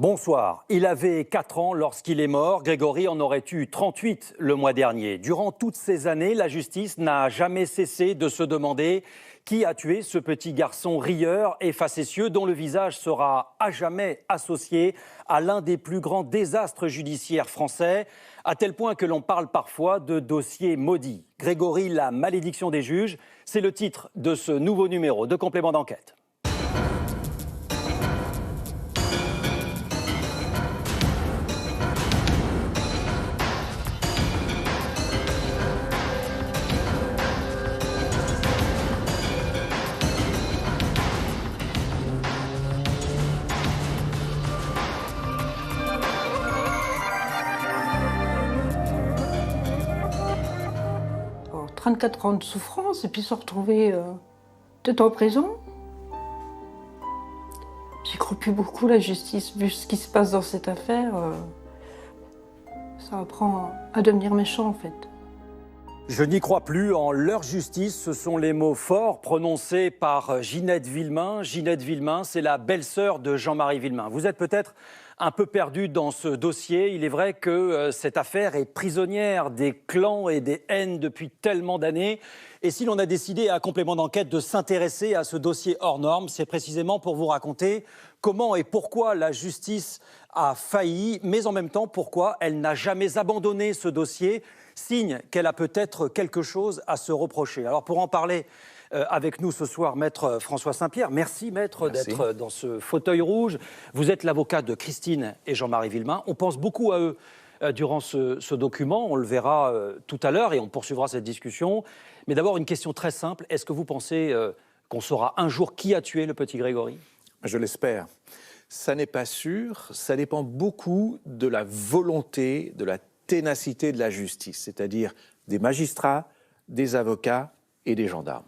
Bonsoir. Il avait 4 ans lorsqu'il est mort. Grégory en aurait eu 38 le mois dernier. Durant toutes ces années, la justice n'a jamais cessé de se demander qui a tué ce petit garçon rieur et facétieux dont le visage sera à jamais associé à l'un des plus grands désastres judiciaires français, à tel point que l'on parle parfois de dossier maudit. Grégory, la malédiction des juges, c'est le titre de ce nouveau numéro de Complément d'enquête. Alors, 34 ans de souffrance et puis se retrouver tout en prison. J'y crois plus beaucoup, la justice, vu ce qui se passe dans cette affaire. Ça apprend à devenir méchant, en fait. Je n'y crois plus en leur justice, ce sont les mots forts prononcés par Ginette Villemain. Ginette Villemain, c'est la belle-sœur de Jean-Marie Villemain. Vous êtes peut-être un peu perdu dans ce dossier. Il est vrai que cette affaire est prisonnière des clans et des haines depuis tellement d'années. Et si l'on a décidé à Complément d'enquête de s'intéresser à ce dossier hors norme, c'est précisément pour vous raconter comment et pourquoi la justice a failli, mais en même temps pourquoi elle n'a jamais abandonné ce dossier, signe qu'elle a peut-être quelque chose à se reprocher. Alors pour en parler avec nous ce soir, Maître François Saint-Pierre. Merci, Maître, d'être dans ce fauteuil rouge. Vous êtes l'avocat de Christine et Jean-Marie Villemain. On pense beaucoup à eux durant ce document. On le verra tout à l'heure et on poursuivra cette discussion. Mais d'abord, une question très simple. Est-ce que vous pensez qu'on saura un jour qui a tué le petit Grégory ? Je l'espère. Ça n'est pas sûr. Ça dépend beaucoup de la volonté, de la ténacité de la justice, c'est-à-dire des magistrats, des avocats et des gendarmes.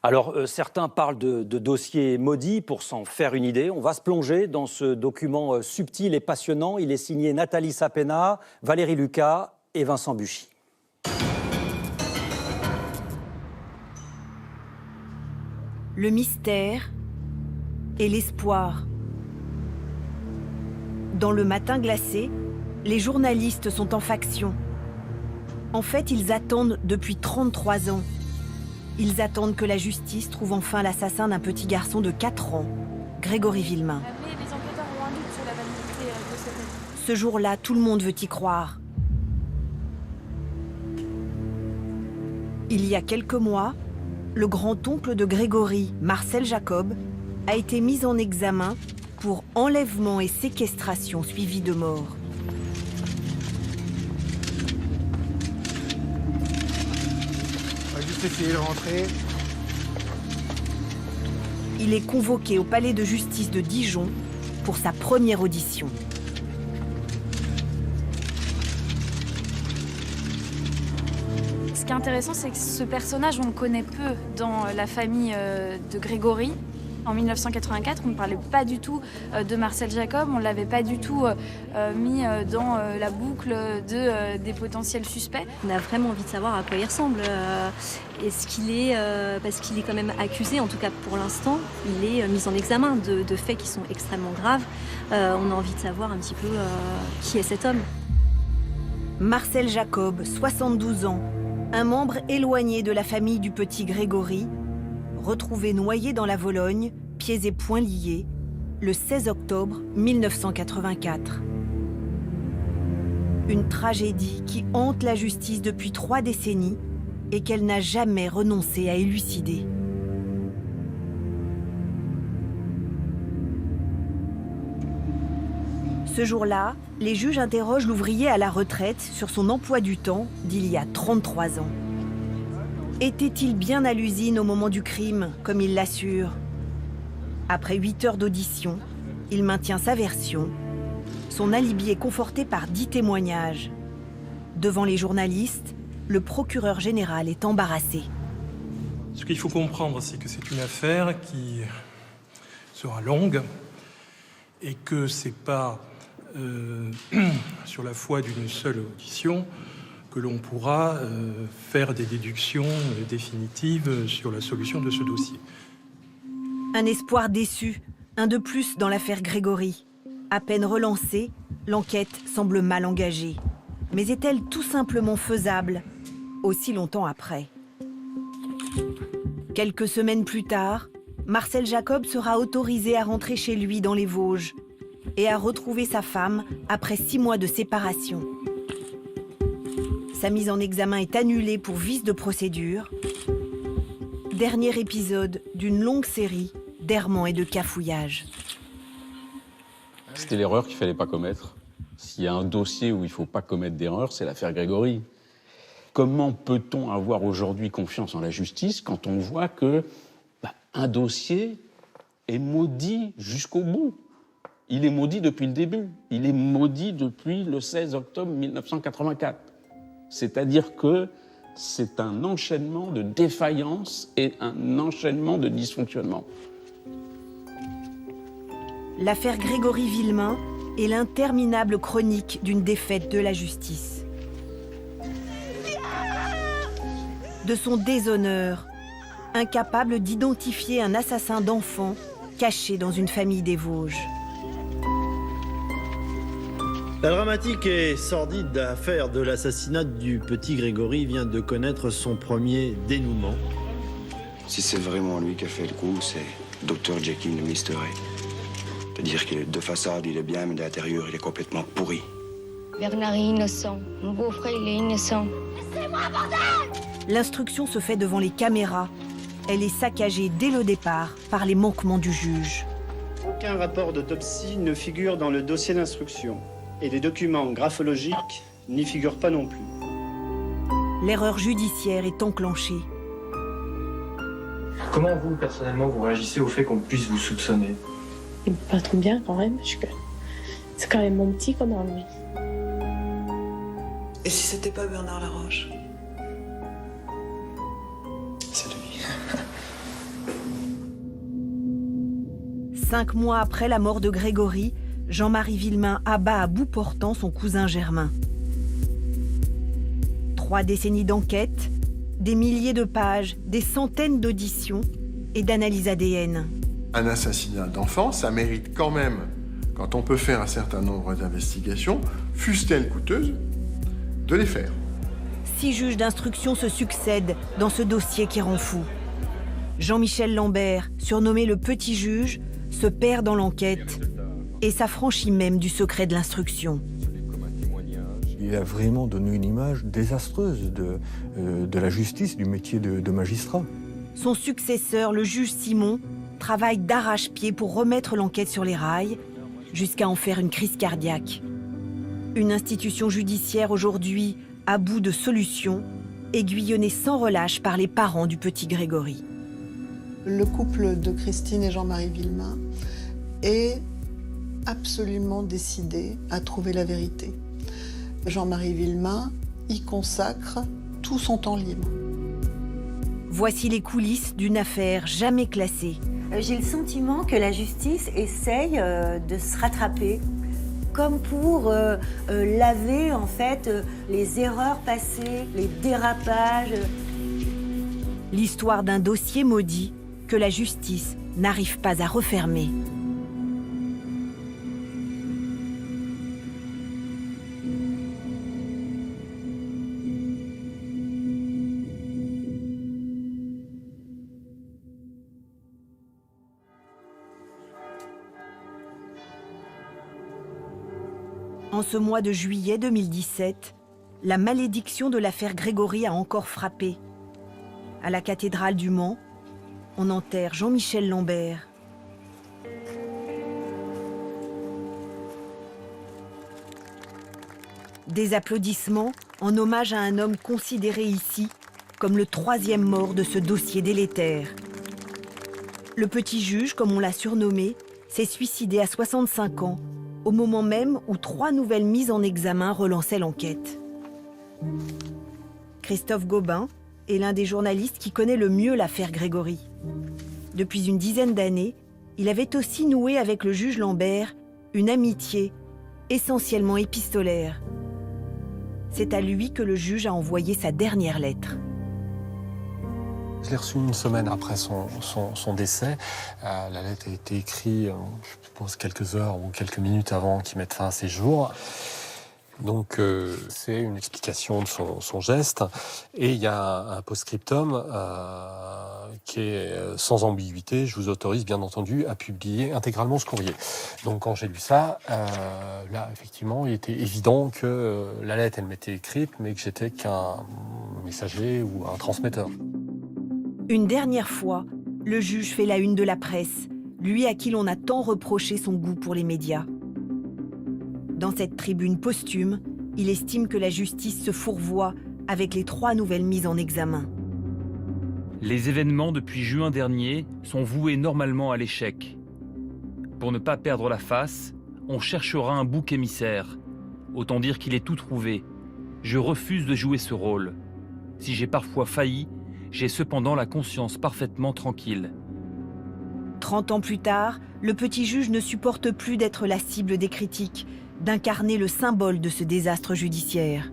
Alors, certains parlent de dossier maudit pour s'en faire une idée. On va se plonger dans ce document subtil et passionnant. Il est signé Nathalie Sapena, Valérie Lucas et Vincent Buchy. Le mystère et l'espoir. Dans le matin glacé, les journalistes sont en faction. En fait, ils attendent depuis 33 ans. Ils attendent que la justice trouve enfin l'assassin d'un petit garçon de 4 ans, Grégory Villemain. Mais les enquêteurs ont un doute sur la validité de cette avis. Ce jour-là, tout le monde veut y croire. Il y a quelques mois, le grand-oncle de Grégory, Marcel Jacob, a été mis en examen pour enlèvement et séquestration suivis de mort. On va juste essayer de rentrer. Il est convoqué au palais de justice de Dijon pour sa première audition. Ce qui est intéressant, c'est que ce personnage, on le connaît peu dans la famille de Grégory. En 1984, on ne parlait pas du tout de Marcel Jacob, on ne l'avait pas du tout mis dans la boucle des potentiels suspects. On a vraiment envie de savoir à quoi il ressemble. Est-ce qu'il est, parce qu'il est quand même accusé, en tout cas pour l'instant, il est mis en examen de faits qui sont extrêmement graves. On a envie de savoir un petit peu qui est cet homme. Marcel Jacob, 72 ans, un membre éloigné de la famille du petit Grégory, retrouvé noyé dans la Vologne, pieds et poings liés, le 16 octobre 1984. Une tragédie qui hante la justice depuis 3 décennies et qu'elle n'a jamais renoncé à élucider. Ce jour-là, les juges interrogent l'ouvrier à la retraite sur son emploi du temps d'il y a 33 ans. Était-il bien à l'usine au moment du crime, comme il l'assure ? Après 8 heures d'audition, il maintient sa version. Son alibi est conforté par 10 témoignages. Devant les journalistes, le procureur général est embarrassé. Ce qu'il faut comprendre, c'est que c'est une affaire qui sera longue et que c'est pas sur la foi d'une seule audition que l'on pourra faire des déductions définitives sur la solution de ce dossier. Un espoir déçu, un de plus dans l'affaire Grégory. À peine relancée, l'enquête semble mal engagée. Mais est-elle tout simplement faisable, aussi longtemps après? Quelques semaines plus tard, Marcel Jacob sera autorisé à rentrer chez lui dans les Vosges et à retrouver sa femme après 6 mois de séparation. Sa mise en examen est annulée pour vice de procédure. Dernier épisode d'une longue série d'errements et de cafouillages. C'était l'erreur qu'il ne fallait pas commettre. S'il y a un dossier où il ne faut pas commettre d'erreur, c'est l'affaire Grégory. Comment peut-on avoir aujourd'hui confiance en la justice quand on voit que un dossier est maudit jusqu'au bout? Il est maudit depuis le début. Il est maudit depuis le 16 octobre 1984. C'est-à-dire que c'est un enchaînement de défaillances et un enchaînement de dysfonctionnements. L'affaire Grégory Villemain est l'interminable chronique d'une défaite de la justice. De son déshonneur, incapable d'identifier un assassin d'enfants caché dans une famille des Vosges. La dramatique et sordide affaire de l'assassinat du petit Grégory vient de connaître son premier dénouement. Si c'est vraiment lui qui a fait le coup, c'est Dr Jekyll de Mr. Hyde. C'est-à-dire que de façade, il est bien, mais de l'intérieur, il est complètement pourri. Bernard est innocent. Mon beau-frère, il est innocent. Laissez-moi, bordel! L'instruction se fait devant les caméras. Elle est saccagée dès le départ par les manquements du juge. Aucun rapport d'autopsie ne figure dans le dossier d'instruction. Et les documents graphologiques n'y figurent pas non plus. L'erreur judiciaire est enclenchée. Comment vous, personnellement, vous réagissez au fait qu'on puisse vous soupçonner? Pas trop bien quand même, parce que c'est quand même mon petit qu'on a enlevé. Et si c'était pas Bernard Laroche? C'est lui. 5 mois après la mort de Grégory, Jean-Marie Villemain abat à bout portant son cousin Germain. 3 décennies d'enquête, des milliers de pages, des centaines d'auditions et d'analyses ADN. Un assassinat d'enfant, ça mérite quand même, quand on peut faire un certain nombre d'investigations, fussent-elles coûteuses, de les faire. 6 juges d'instruction se succèdent dans ce dossier qui rend fou. Jean-Michel Lambert, surnommé le petit juge, se perd dans l'enquête et s'affranchit même du secret de l'instruction. Il a vraiment donné une image désastreuse de la justice, du métier de magistrat. Son successeur, le juge Simon, travaille d'arrache-pied pour remettre l'enquête sur les rails, jusqu'à en faire une crise cardiaque. Une institution judiciaire aujourd'hui à bout de solutions, aiguillonnée sans relâche par les parents du petit Grégory. Le couple de Christine et Jean-Marie Villemain est absolument décidé à trouver la vérité. Jean-Marie Villemain y consacre tout son temps libre. Voici les coulisses d'une affaire jamais classée. J'ai le sentiment que la justice essaye de se rattraper, comme pour laver en fait les erreurs passées, les dérapages. L'histoire d'un dossier maudit que la justice n'arrive pas à refermer. En ce mois de juillet 2017, la malédiction de l'affaire Grégory a encore frappé. À la cathédrale du Mans, on enterre Jean-Michel Lambert. Des applaudissements en hommage à un homme considéré ici comme le 3e mort de ce dossier délétère. Le petit juge, comme on l'a surnommé, s'est suicidé à 65 ans, au moment même où 3 nouvelles mises en examen relançaient l'enquête. Christophe Gobin est l'un des journalistes qui connaît le mieux l'affaire Grégory. Depuis une dizaine d'années, il avait aussi noué avec le juge Lambert une amitié essentiellement épistolaire. C'est à lui que le juge a envoyé sa dernière lettre. Je l'ai reçu une semaine après son décès. La lettre a été écrite, je pense, quelques heures ou quelques minutes avant qu'il mette fin à ses jours. Donc c'est une explication de son geste. Et il y a un post-scriptum qui est sans ambiguïté. Je vous autorise bien entendu à publier intégralement ce courrier. Donc quand j'ai lu ça, là effectivement il était évident que la lettre elle m'était écrite mais que j'étais qu'un messager ou un transmetteur. Une dernière fois, le juge fait la une de la presse, lui à qui l'on a tant reproché son goût pour les médias. Dans cette tribune posthume, il estime que la justice se fourvoie avec les 3 nouvelles mises en examen. Les événements depuis juin dernier sont voués normalement à l'échec. Pour ne pas perdre la face, on cherchera un bouc émissaire. Autant dire qu'il est tout trouvé. Je refuse de jouer ce rôle. Si j'ai parfois failli, j'ai cependant la conscience parfaitement tranquille. 30 ans plus tard, le petit juge ne supporte plus d'être la cible des critiques, d'incarner le symbole de ce désastre judiciaire.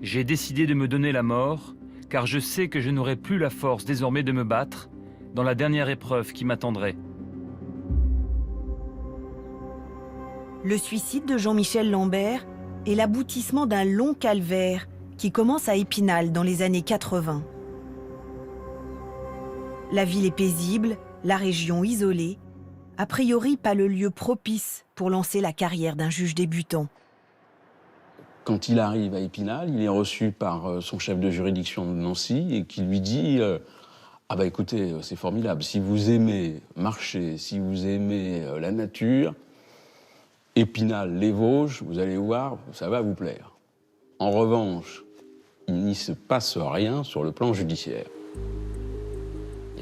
J'ai décidé de me donner la mort, car je sais que je n'aurai plus la force désormais de me battre dans la dernière épreuve qui m'attendrait. Le suicide de Jean-Michel Lambert est l'aboutissement d'un long calvaire qui commence à Épinal dans les années 80. La ville est paisible, la région isolée, a priori pas le lieu propice pour lancer la carrière d'un juge débutant. Quand il arrive à Épinal, il est reçu par son chef de juridiction de Nancy et qui lui dit ah bah écoutez, c'est formidable, si vous aimez marcher, si vous aimez la nature, Épinal, les Vosges, vous allez voir, ça va vous plaire. En revanche, il n'y se passe rien sur le plan judiciaire.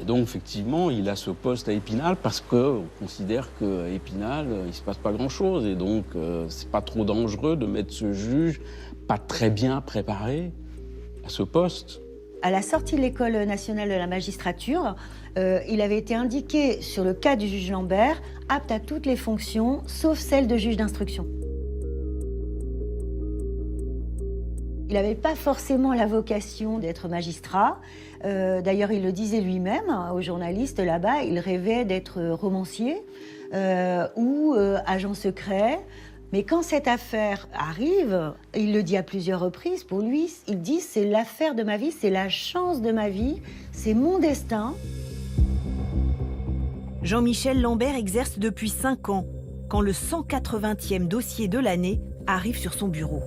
Et donc, effectivement, il a ce poste à Épinal parce qu'on considère qu'à Épinal, il ne se passe pas grand-chose. Et donc, c'est pas trop dangereux de mettre ce juge pas très bien préparé à ce poste. À la sortie de l'École nationale de la magistrature, il avait été indiqué sur le cas du juge Lambert, apte à toutes les fonctions, sauf celle de juge d'instruction. Il n'avait pas forcément la vocation d'être magistrat. D'ailleurs, il le disait lui-même aux journalistes là-bas, il rêvait d'être romancier ou agent secret. Mais quand cette affaire arrive, il le dit à plusieurs reprises, pour lui, il dit « c'est l'affaire de ma vie, c'est la chance de ma vie, c'est mon destin ». Jean-Michel Lambert exerce depuis 5 ans, quand le 180e dossier de l'année arrive sur son bureau.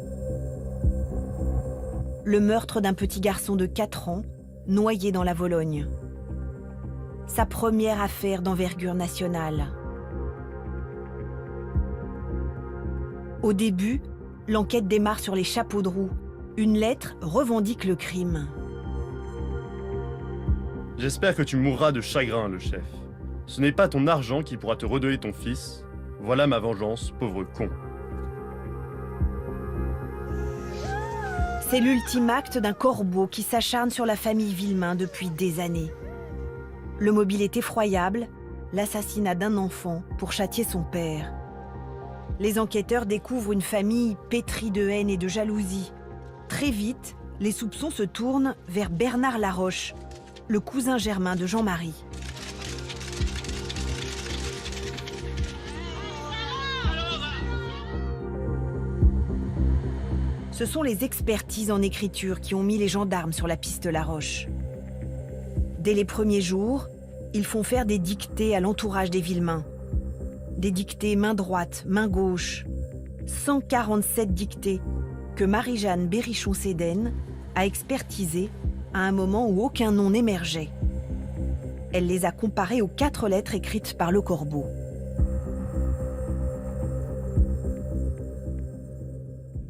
Le meurtre d'un petit garçon de 4 ans, noyé dans la Vologne. Sa première affaire d'envergure nationale. Au début, l'enquête démarre sur les chapeaux de roue. Une lettre revendique le crime. J'espère que tu mourras de chagrin, le chef. Ce n'est pas ton argent qui pourra te redonner ton fils. Voilà ma vengeance, pauvre con. C'est l'ultime acte d'un corbeau qui s'acharne sur la famille Villemain depuis des années. Le mobile est effroyable, l'assassinat d'un enfant pour châtier son père. Les enquêteurs découvrent une famille pétrie de haine et de jalousie. Très vite, les soupçons se tournent vers Bernard Laroche, le cousin germain de Jean-Marie. Ce sont les expertises en écriture qui ont mis les gendarmes sur la piste Laroche. Dès les premiers jours, ils font faire des dictées à l'entourage des Villemain. Des dictées main droite, main gauche. 147 dictées que Marie-Jeanne Berrichon-Sédaine a expertisées à un moment où aucun nom n'émergeait. Elle les a comparées aux 4 lettres écrites par le corbeau.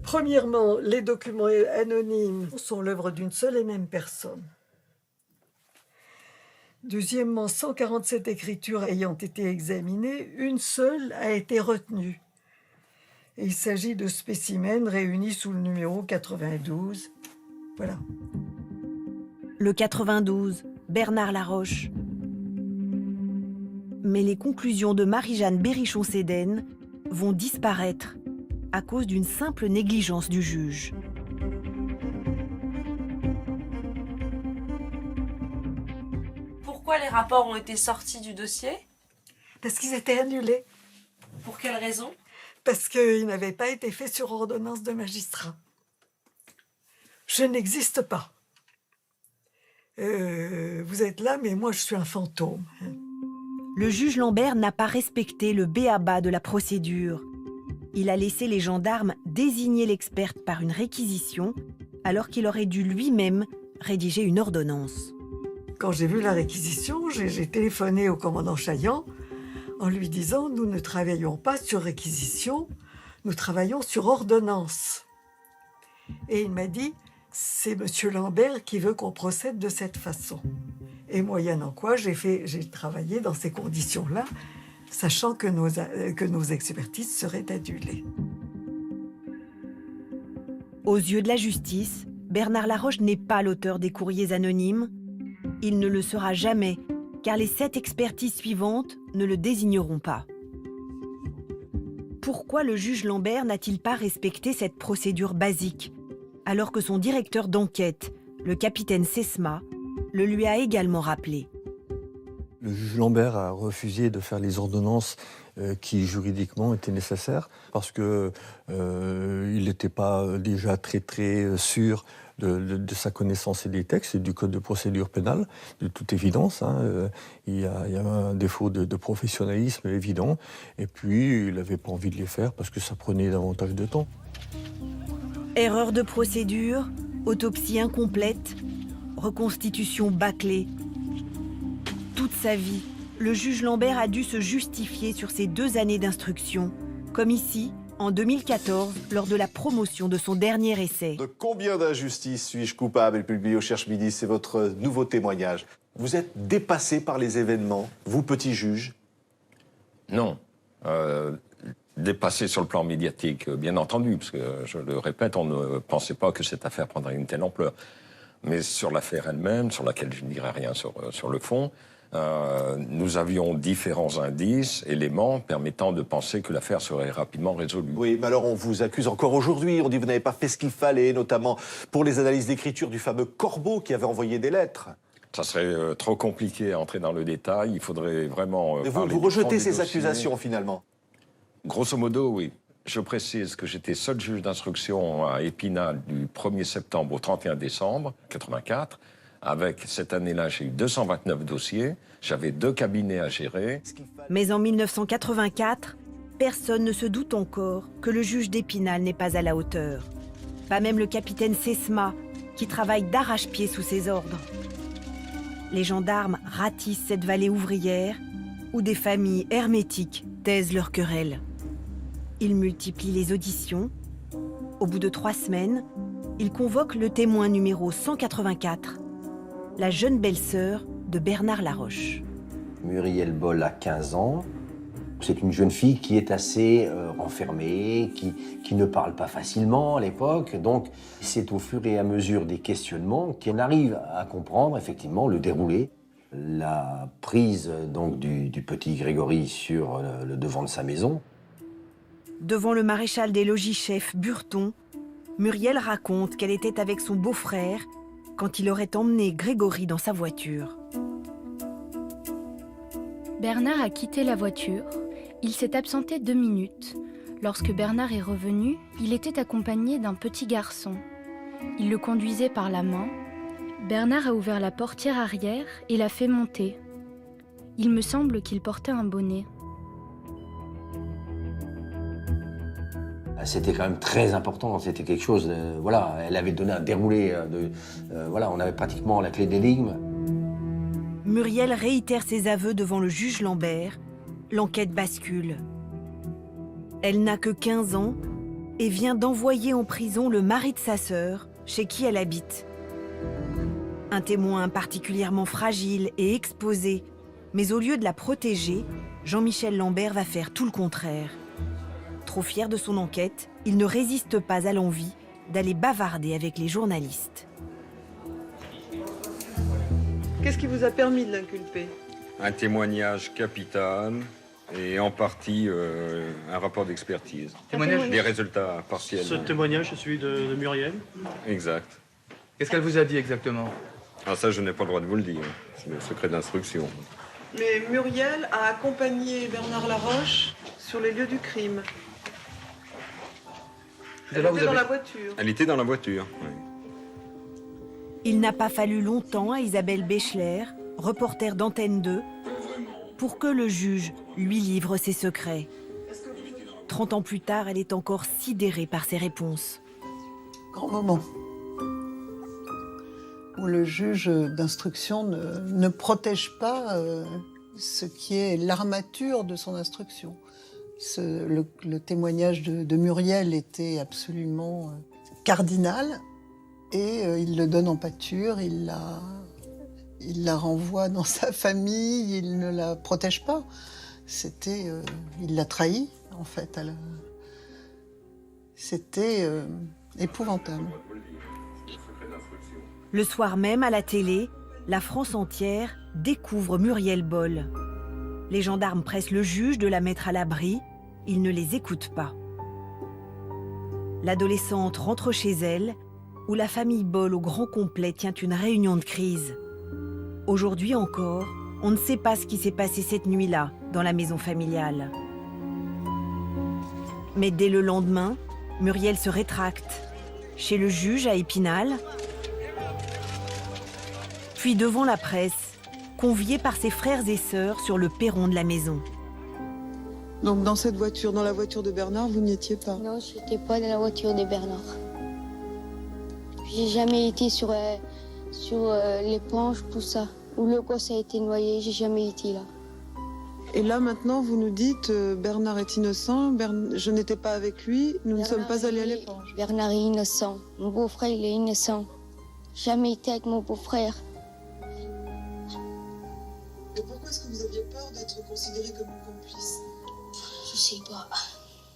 Premièrement, les documents anonymes sont l'œuvre d'une seule et même personne. Deuxièmement, 147 écritures ayant été examinées, une seule a été retenue. Et il s'agit de spécimens réunis sous le numéro 92. Voilà. Le 92, Bernard Laroche. Mais les conclusions de Marie-Jeanne Berrichon-Sédaine vont disparaître à cause d'une simple négligence du juge. pourquoi les rapports ont été sortis du dossier? Parce qu'ils étaient annulés. Pour quelle raison? Parce qu'ils n'avaient pas été faits sur ordonnance de magistrat. Je n'existe pas. Vous êtes là, mais moi je suis un fantôme. Le juge Lambert n'a pas respecté le b.a.-ba de la procédure. Il a laissé les gendarmes désigner l'experte par une réquisition, alors qu'il aurait dû lui-même rédiger une ordonnance. Quand j'ai vu la réquisition, j'ai téléphoné au commandant Chaillan en lui disant « Nous ne travaillons pas sur réquisition, nous travaillons sur ordonnance ». Et il m'a dit « C'est M. Lambert qui veut qu'on procède de cette façon ». Et moyennant quoi, j'ai travaillé dans ces conditions-là, sachant que nos expertises seraient annulées. Aux yeux de la justice, Bernard Laroche n'est pas l'auteur des courriers anonymes. Il ne le sera jamais, car les 7 expertises suivantes ne le désigneront pas. Pourquoi le juge Lambert n'a-t-il pas respecté cette procédure basique, alors que son directeur d'enquête, le capitaine Sesma, le lui a également rappelé? Le juge Lambert a refusé de faire les ordonnances qui juridiquement étaient nécessaires parce qu'il n'était pas déjà très sûr de sa connaissance et des textes et du code de procédure pénale, de toute évidence. Il y a un défaut de professionnalisme évident. Et puis, il n'avait pas envie de les faire parce que ça prenait davantage de temps. Erreur de procédure, autopsie incomplète, reconstitution bâclée. Toute sa vie, le juge Lambert a dû se justifier sur ses 2 années d'instruction, comme ici, en 2014, lors de la promotion de son dernier essai. De combien d'injustices suis-je coupable? Et publié au Cherche Midi, c'est votre nouveau témoignage. Vous êtes dépassé par les événements, vous, petit juge? Non. Dépassé sur le plan médiatique, bien entendu, parce que, je le répète, on ne pensait pas que cette affaire prendrait une telle ampleur. Mais sur l'affaire elle-même, sur laquelle je ne dirai rien sur le fond, nous avions différents indices, éléments permettant de penser que l'affaire serait rapidement résolue. Oui, mais alors on vous accuse encore aujourd'hui, on dit que vous n'avez pas fait ce qu'il fallait, notamment pour les analyses d'écriture du fameux Corbeau qui avait envoyé des lettres. Ça serait trop compliqué à entrer dans le détail, il faudrait vraiment... Vous rejetez ces accusations finalement? Grosso modo, oui. Je précise que j'étais seul juge d'instruction à Épinal du 1er septembre au 31 décembre 1984. Avec cette année-là, j'ai eu 229 dossiers. J'avais 2 cabinets à gérer. Mais en 1984, personne ne se doute encore que le juge d'Épinal n'est pas à la hauteur. Pas même le capitaine Sesma, qui travaille d'arrache-pied sous ses ordres. Les gendarmes ratissent cette vallée ouvrière où des familles hermétiques taisent leurs querelles. Ils multiplient les auditions. Au bout de 3 semaines, ils convoquent le témoin numéro 184, la jeune belle-sœur de Bernard Laroche. Muriel Boll a 15 ans. C'est une jeune fille qui est assez renfermée, qui ne parle pas facilement à l'époque. Donc, c'est au fur et à mesure des questionnements qu'elle arrive à comprendre effectivement le déroulé. La prise donc, du petit Grégory sur le devant de sa maison. Devant le maréchal des logis-chefs Burton, Muriel raconte qu'elle était avec son beau-frère quand il aurait emmené Grégory dans sa voiture. Bernard a quitté la voiture. Il s'est absenté 2 minutes. Lorsque Bernard est revenu, il était accompagné d'un petit garçon. Il le conduisait par la main. Bernard a ouvert la portière arrière et l'a fait monter. Il me semble qu'il portait un bonnet. C'était quand même très important, c'était quelque chose, voilà, elle avait donné un déroulé, voilà, on avait pratiquement la clé d'énigme. Muriel réitère ses aveux devant le juge Lambert. L'enquête bascule. Elle n'a que 15 ans et vient d'envoyer en prison le mari de sa sœur, chez qui elle habite. Un témoin particulièrement fragile et exposé, mais au lieu de la protéger, Jean-Michel Lambert va faire tout le contraire. Trop fier de son enquête, il ne résiste pas à l'envie d'aller bavarder avec les journalistes. Qu'est-ce qui vous a permis de l'inculper? Un témoignage capital et en partie un rapport d'expertise. Des résultats partiels. Ce témoignage est celui de Muriel? Exact. Qu'est-ce qu'elle vous a dit exactement? Ah ça, je n'ai pas le droit de vous le dire. C'est le secret d'instruction. Mais Muriel a accompagné Bernard Laroche sur les lieux du crime. Elle était dans la voiture. Elle était dans la voiture, oui. Il n'a pas fallu longtemps à Isabelle Béchler, reporter d'Antenne 2, pour que le juge lui livre ses secrets. 30 ans plus tard, elle est encore sidérée par ses réponses. Grand moment où le juge d'instruction ne protège pas ce qui est l'armature de son instruction. Le témoignage de Muriel était absolument cardinal et il le donne en pâture, il la renvoie dans sa famille, il ne la protège pas. Il l'a trahi, en fait. C'était épouvantable. Le soir même, à la télé, la France entière découvre Muriel Boll. Les gendarmes pressent le juge de la mettre à l'abri. Il ne les écoute pas. L'adolescente rentre chez elle, où la famille Boll au grand complet tient une réunion de crise. Aujourd'hui encore, on ne sait pas ce qui s'est passé cette nuit-là, dans la maison familiale. Mais dès le lendemain, Muriel se rétracte. Chez le juge à Épinal, puis devant la presse, conviée par ses frères et sœurs sur le perron de la maison. Donc dans cette voiture, dans la voiture de Bernard, vous n'y étiez pas? Non, je n'étais pas dans la voiture de Bernard. J'ai jamais été sur l'éponge, tout ça. Où le gosse a été noyé, j'ai jamais été là. Et là maintenant, vous nous dites Bernard est innocent, je n'étais pas avec lui, nous ne sommes pas allés à l'éponge. Bernard est innocent, mon beau-frère il est innocent. Jamais été avec mon beau-frère. Et pourquoi est-ce que vous aviez peur d'être considéré comme une complice? Je sais pas.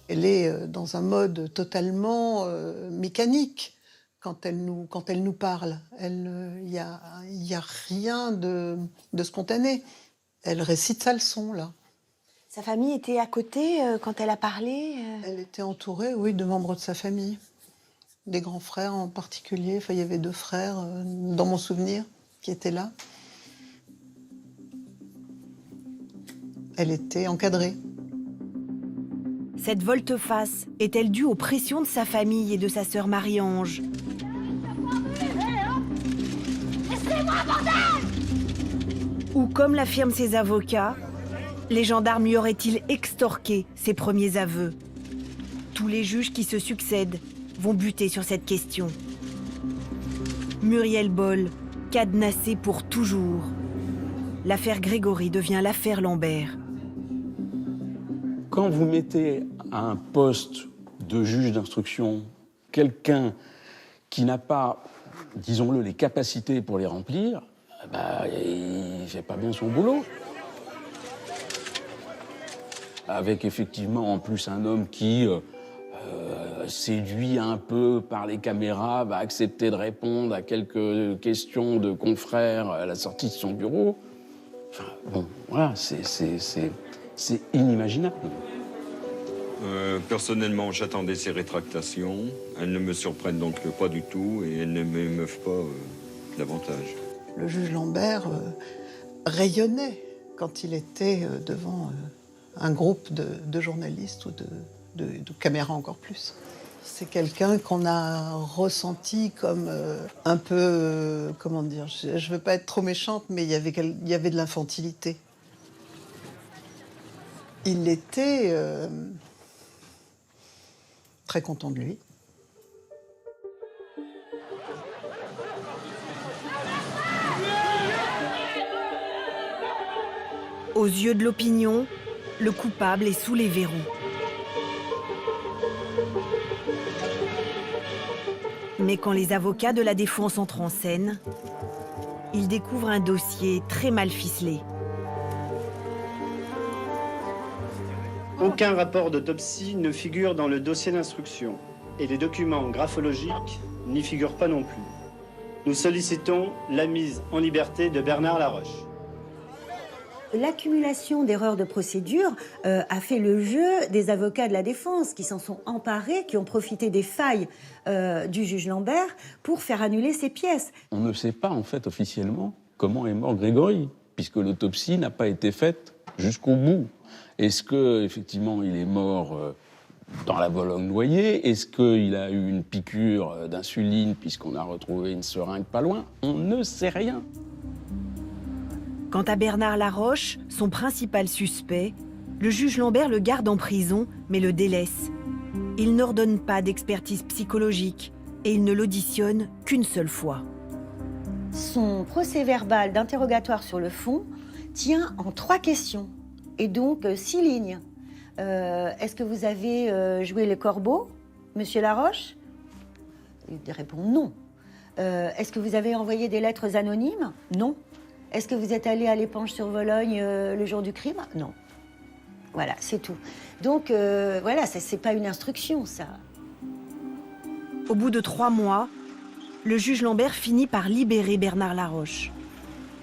Elle est dans un mode totalement mécanique quand elle nous parle. Il n'y a rien de spontané. Elle récite sa leçon, là. Sa famille était à côté quand elle a parlé Elle était entourée, oui, de membres de sa famille. Des grands frères en particulier. Enfin, il y avait 2 frères, dans mon souvenir, qui étaient là. Elle était encadrée. Cette volte-face est-elle due aux pressions de sa famille et de sa sœur Marie-Ange? Ou comme l'affirment ses avocats, les gendarmes lui auraient-ils extorqué ses premiers aveux? Tous les juges qui se succèdent vont buter sur cette question. Muriel Boll, cadenassée pour toujours. L'affaire Grégory devient l'affaire Lambert. Quand vous mettez à un poste de juge d'instruction quelqu'un qui n'a pas, disons-le, les capacités pour les remplir, il ne fait pas bien son boulot. Avec effectivement en plus un homme qui, séduit un peu par les caméras, va accepter de répondre à quelques questions de confrères à la sortie de son bureau. Enfin, bon, voilà, c'est inimaginable. Personnellement, j'attendais ces rétractations. Elles ne me surprennent donc pas du tout et elles ne m'émeuvent pas davantage. Le juge Lambert rayonnait quand il était devant un groupe de journalistes ou de caméras encore plus. C'est quelqu'un qu'on a ressenti comme un peu, comment dire, je ne veux pas être trop méchante, mais il y avait de l'infantilité. Il était très content de lui. Aux yeux de l'opinion, le coupable est sous les verrous. Mais quand les avocats de la défense entrent en scène, ils découvrent un dossier très mal ficelé. Aucun rapport d'autopsie ne figure dans le dossier d'instruction et les documents graphologiques n'y figurent pas non plus. Nous sollicitons la mise en liberté de Bernard Laroche. L'accumulation d'erreurs de procédure a fait le jeu des avocats de la défense qui s'en sont emparés, qui ont profité des failles du juge Lambert pour faire annuler ces pièces. On ne sait pas en fait officiellement comment est mort Grégory, puisque l'autopsie n'a pas été faite jusqu'au bout. Est-ce qu'effectivement il est mort dans la Vologne noyée? Est-ce qu'il a eu une piqûre d'insuline puisqu'on a retrouvé une seringue pas loin? On ne sait rien. Quant à Bernard Laroche, son principal suspect, le juge Lambert le garde en prison, mais le délaisse. Il n'ordonne pas d'expertise psychologique et il ne l'auditionne qu'une seule fois. Son procès-verbal d'interrogatoire sur le fond tient en 3 questions, et donc 6 lignes. Est-ce que vous avez joué le corbeau, monsieur Laroche? Il répond non. Est-ce que vous avez envoyé des lettres anonymes? Non. Est-ce que vous êtes allé à l'Épanche sur Vologne le jour du crime? Non. Voilà, c'est tout. Donc, voilà, c'est pas une instruction, ça. Au bout de 3 mois, le juge Lambert finit par libérer Bernard Laroche.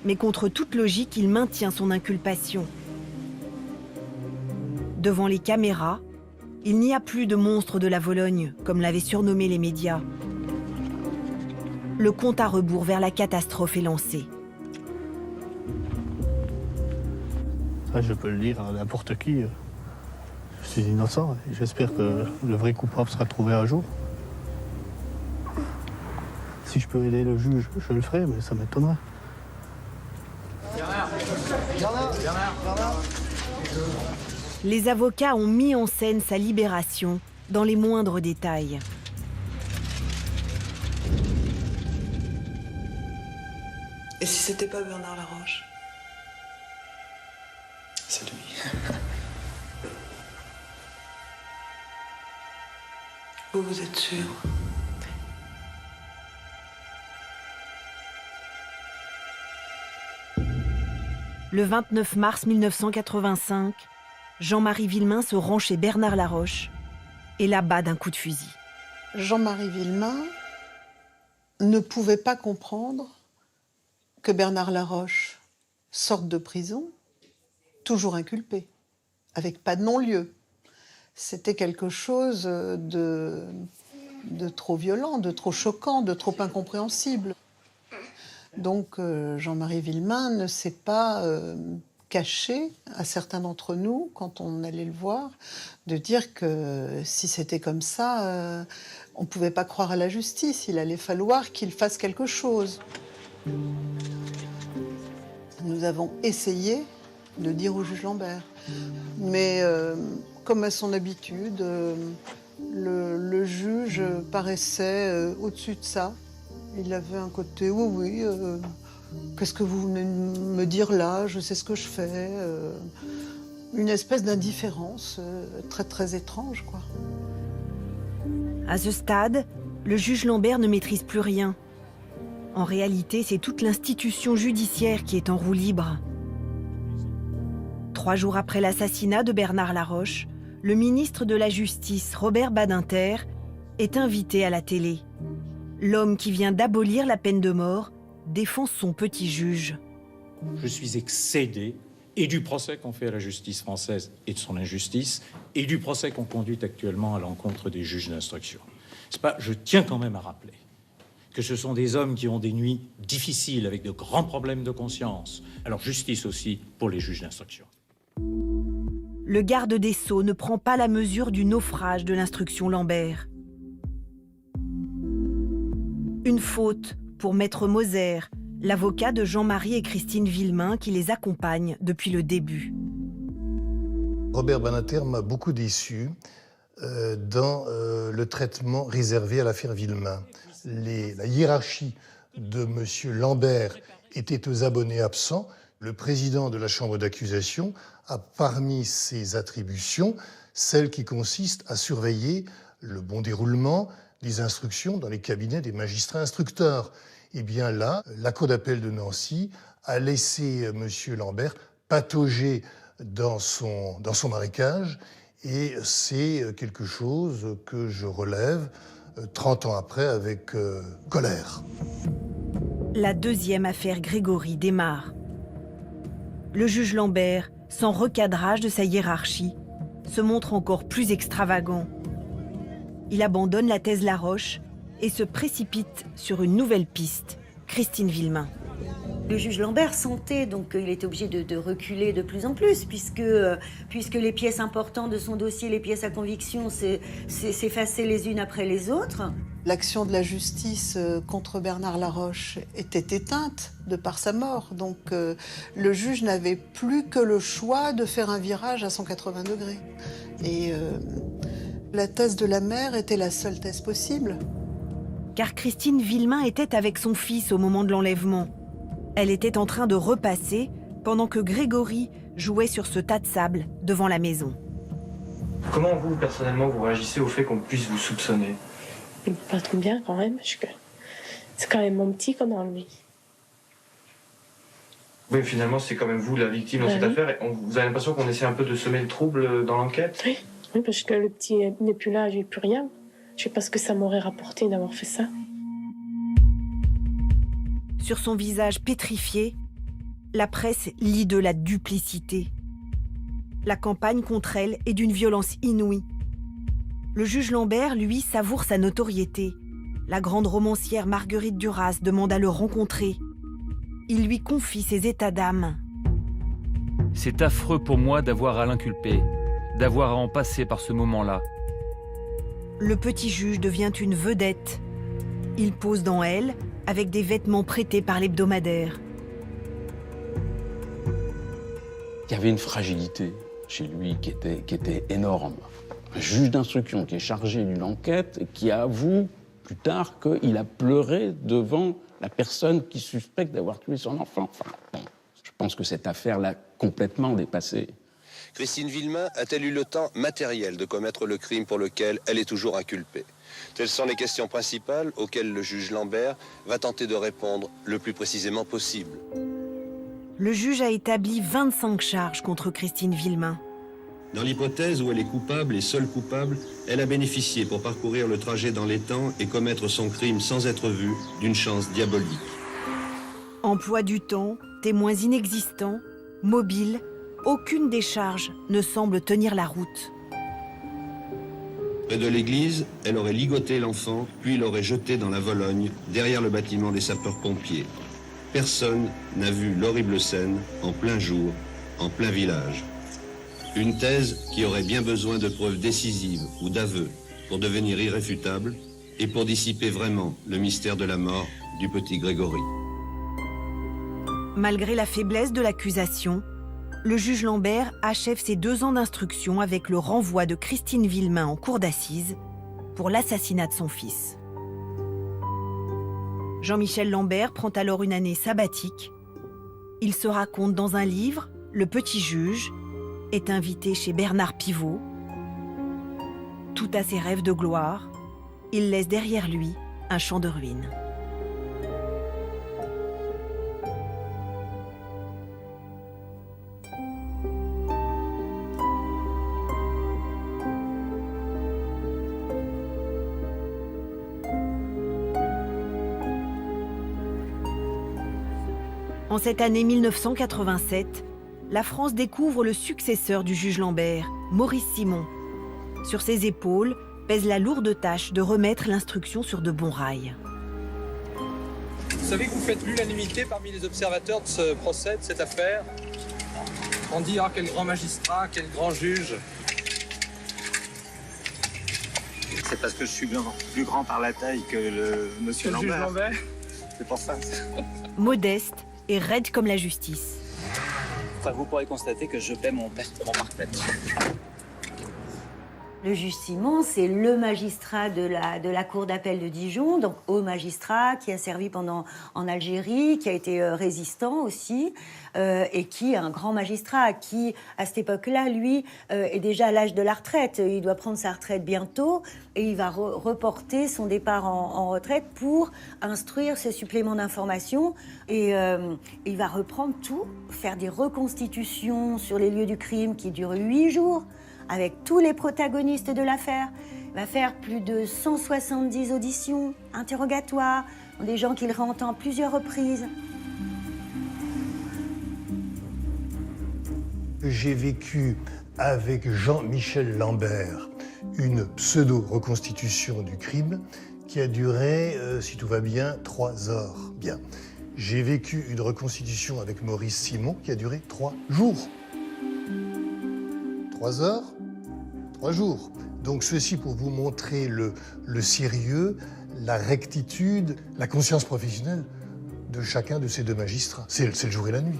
Mais contre toute logique, il maintient son inculpation. Devant les caméras, il n'y a plus de monstre de la Vologne, comme l'avaient surnommé les médias. Le compte à rebours vers la catastrophe est lancé. Ça, je peux le dire à n'importe qui. Je suis innocent et j'espère que le vrai coupable sera trouvé un jour. Si je peux aider le juge, je le ferai, mais ça m'étonnerait. Les avocats ont mis en scène sa libération dans les moindres détails. Et si c'était pas Bernard Laroche? C'est lui. Vous êtes sûr? Le 29 mars 1985, Jean-Marie Villemain se rend chez Bernard Laroche et l'abat d'un coup de fusil. Jean-Marie Villemain ne pouvait pas comprendre que Bernard Laroche sorte de prison, toujours inculpé, avec pas de non-lieu. C'était quelque chose de trop violent, de trop choquant, de trop incompréhensible. Donc Jean-Marie Villemain ne s'est pas caché à certains d'entre nous, quand on allait le voir, de dire que si c'était comme ça, on ne pouvait pas croire à la justice. Il allait falloir qu'il fasse quelque chose. Nous avons essayé de dire au juge Lambert. Mais comme à son habitude, le juge paraissait au-dessus de ça. Il avait un côté, oui, qu'est-ce que vous venez me dire là? Je sais ce que je fais. Une espèce d'indifférence très très étrange, quoi. À ce stade, le juge Lambert ne maîtrise plus rien. En réalité, c'est toute l'institution judiciaire qui est en roue libre. 3 jours après l'assassinat de Bernard Laroche, le ministre de la Justice, Robert Badinter, est invité à la télé. L'homme qui vient d'abolir la peine de mort défend son petit juge. Je suis excédé et du procès qu'on fait à la justice française et de son injustice, et du procès qu'on conduit actuellement à l'encontre des juges d'instruction. Je tiens quand même à rappeler que ce sont des hommes qui ont des nuits difficiles avec de grands problèmes de conscience. Alors justice aussi pour les juges d'instruction. Le garde des Sceaux ne prend pas la mesure du naufrage de l'instruction Lambert. Une faute pour Maître Moser, l'avocat de Jean-Marie et Christine Villemain qui les accompagne depuis le début. Robert Badinter m'a beaucoup déçu dans le traitement réservé à l'affaire Villemain. La hiérarchie de M. Lambert était aux abonnés absents. Le président de la chambre d'accusation a parmi ses attributions celle qui consiste à surveiller le bon déroulement des instructions dans les cabinets des magistrats instructeurs. Et bien là, la cour d'appel de Nancy a laissé M. Lambert patauger dans son marécage, et c'est quelque chose que je relève 30 ans après avec colère. La deuxième affaire Grégory démarre. le juge Lambert, sans recadrage de sa hiérarchie, se montre encore plus extravagant. Il abandonne la thèse Laroche et se précipite sur une nouvelle piste, Christine Villemain. Le juge Lambert sentait donc qu'il était obligé de reculer de plus en plus, puisque les pièces importantes de son dossier, les pièces à conviction, s'effaçaient les unes après les autres. L'action de la justice contre Bernard Laroche était éteinte de par sa mort. Donc le juge n'avait plus que le choix de faire un virage à 180 degrés. Et la thèse de la mère était la seule thèse possible. Car Christine Villemain était avec son fils au moment de l'enlèvement. Elle était en train de repasser pendant que Grégory jouait sur ce tas de sable devant la maison. Comment vous, personnellement, vous réagissez au fait qu'on puisse vous soupçonner? Pas trop bien quand même, parce que c'est quand même mon petit comme dans lui. Oui, finalement, c'est quand même vous la victime dans cette affaire. Et vous avez l'impression qu'on essaie un peu de semer le trouble dans l'enquête? Oui, parce que le petit n'est plus là, j'ai plus rien. Je sais pas ce que ça m'aurait rapporté d'avoir fait ça. Sur son visage pétrifié, la presse lit de la duplicité. La campagne contre elle est d'une violence inouïe. Le juge Lambert, lui, savoure sa notoriété. La grande romancière Marguerite Duras demande à le rencontrer. Il lui confie ses états d'âme. C'est affreux pour moi d'avoir à l'inculper, d'avoir à en passer par ce moment-là. Le petit juge devient une vedette. Il pose dans elle avec des vêtements prêtés par l'hebdomadaire. Il y avait une fragilité chez lui qui était énorme. Un juge d'instruction qui est chargé d'une enquête et qui avoue plus tard qu'il a pleuré devant la personne qui suspecte d'avoir tué son enfant. Enfin, bon, je pense que cette affaire l'a complètement dépassé. Christine Villemain a-t-elle eu le temps matériel de commettre le crime pour lequel elle est toujours inculpée? Telles sont les questions principales auxquelles le juge Lambert va tenter de répondre le plus précisément possible. Le juge a établi 25 charges contre Christine Villemain. Dans l'hypothèse où elle est coupable et seule coupable, elle a bénéficié pour parcourir le trajet dans les temps et commettre son crime sans être vue d'une chance diabolique. Emploi du temps, témoins inexistants, mobiles, aucune des charges ne semble tenir la route. Près de l'église, elle aurait ligoté l'enfant, puis l'aurait jeté dans la Vologne, derrière le bâtiment des sapeurs-pompiers. Personne n'a vu l'horrible scène en plein jour, en plein village. Une thèse qui aurait bien besoin de preuves décisives ou d'aveux pour devenir irréfutable et pour dissiper vraiment le mystère de la mort du petit Grégory. Malgré la faiblesse de l'accusation, le juge Lambert achève ses 2 ans d'instruction avec le renvoi de Christine Villemain en cour d'assises pour l'assassinat de son fils. Jean-Michel Lambert prend alors une année sabbatique. Il se raconte dans un livre, Le Petit Juge, est invité chez Bernard Pivot. Tout à ses rêves de gloire, il laisse derrière lui un champ de ruines. En cette année 1987, la France découvre le successeur du juge Lambert, Maurice Simon. Sur ses épaules pèse la lourde tâche de remettre l'instruction sur de bons rails. Vous savez que vous faites l'unanimité parmi les observateurs de ce procès, de cette affaire. On dit, ah, quel grand magistrat, quel grand juge. C'est parce que je suis plus grand par la taille que le monsieur Lambert. C'est pour ça. Modeste et raide comme la justice. Enfin, vous pourrez constater que je paie mon marque-tête. Le juge Simon, c'est le magistrat de la cour d'appel de Dijon, donc haut magistrat qui a servi en Algérie, qui a été résistant aussi, et qui est un grand magistrat qui, à cette époque-là, lui, est déjà à l'âge de la retraite. Il doit prendre sa retraite bientôt et il va reporter son départ en retraite pour instruire ce supplément d'information. Et il va reprendre tout, faire des reconstitutions sur les lieux du crime qui durent 8 jours, avec tous les protagonistes de l'affaire. Il va faire plus de 170 auditions, interrogatoires, des gens qu'il réentend plusieurs reprises. J'ai vécu avec Jean-Michel Lambert une pseudo-reconstitution du crime qui a duré, si tout va bien, 3 heures. Bien. J'ai vécu une reconstitution avec Maurice Simon qui a duré 3 jours. 3 heures, 3 jours. Donc ceci pour vous montrer le sérieux, la rectitude, la conscience professionnelle de chacun de ces 2 magistrats. C'est le jour et la nuit.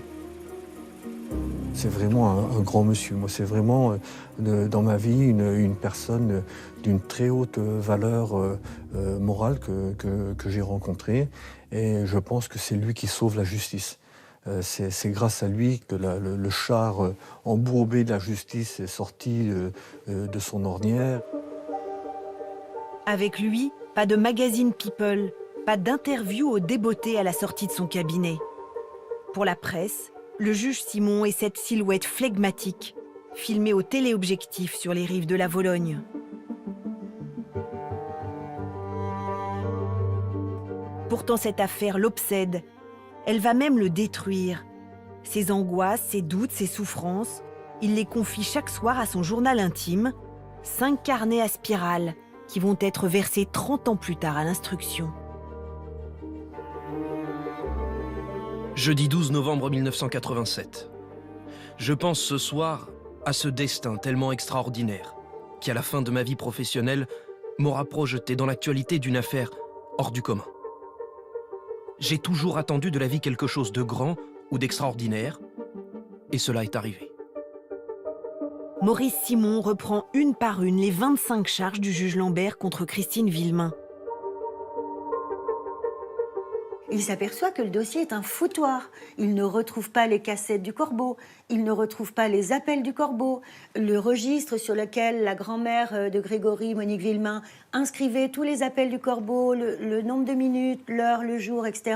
C'est vraiment un grand monsieur. Moi, c'est vraiment, dans ma vie, une personne d'une très haute valeur morale que j'ai rencontrée. Et je pense que c'est lui qui sauve la justice. C'est grâce à lui que le char embourbé de la justice est sorti de son ornière. Avec lui, pas de magazine People, pas d'interview au débeauté à la sortie de son cabinet. Pour la presse, le juge Simon est cette silhouette flegmatique, filmée au téléobjectif sur les rives de la Vologne. Pourtant, cette affaire l'obsède. Elle va même le détruire. Ses angoisses, ses doutes, ses souffrances, il les confie chaque soir à son journal intime, 5 carnets à spirale qui vont être versés 30 ans plus tard à l'instruction. Jeudi 12 novembre 1987. Je pense ce soir à ce destin tellement extraordinaire qui, à la fin de ma vie professionnelle, m'aura projeté dans l'actualité d'une affaire hors du commun. J'ai toujours attendu de la vie quelque chose de grand ou d'extraordinaire, et cela est arrivé. Maurice Simon reprend une par une les 25 charges du juge Lambert contre Christine Villemain. Il s'aperçoit que le dossier est un foutoir. Il ne retrouve pas les cassettes du Corbeau, il ne retrouve pas les appels du Corbeau, le registre sur lequel la grand-mère de Grégory, Monique Villemain, inscrivait tous les appels du Corbeau, le nombre de minutes, l'heure, le jour, etc.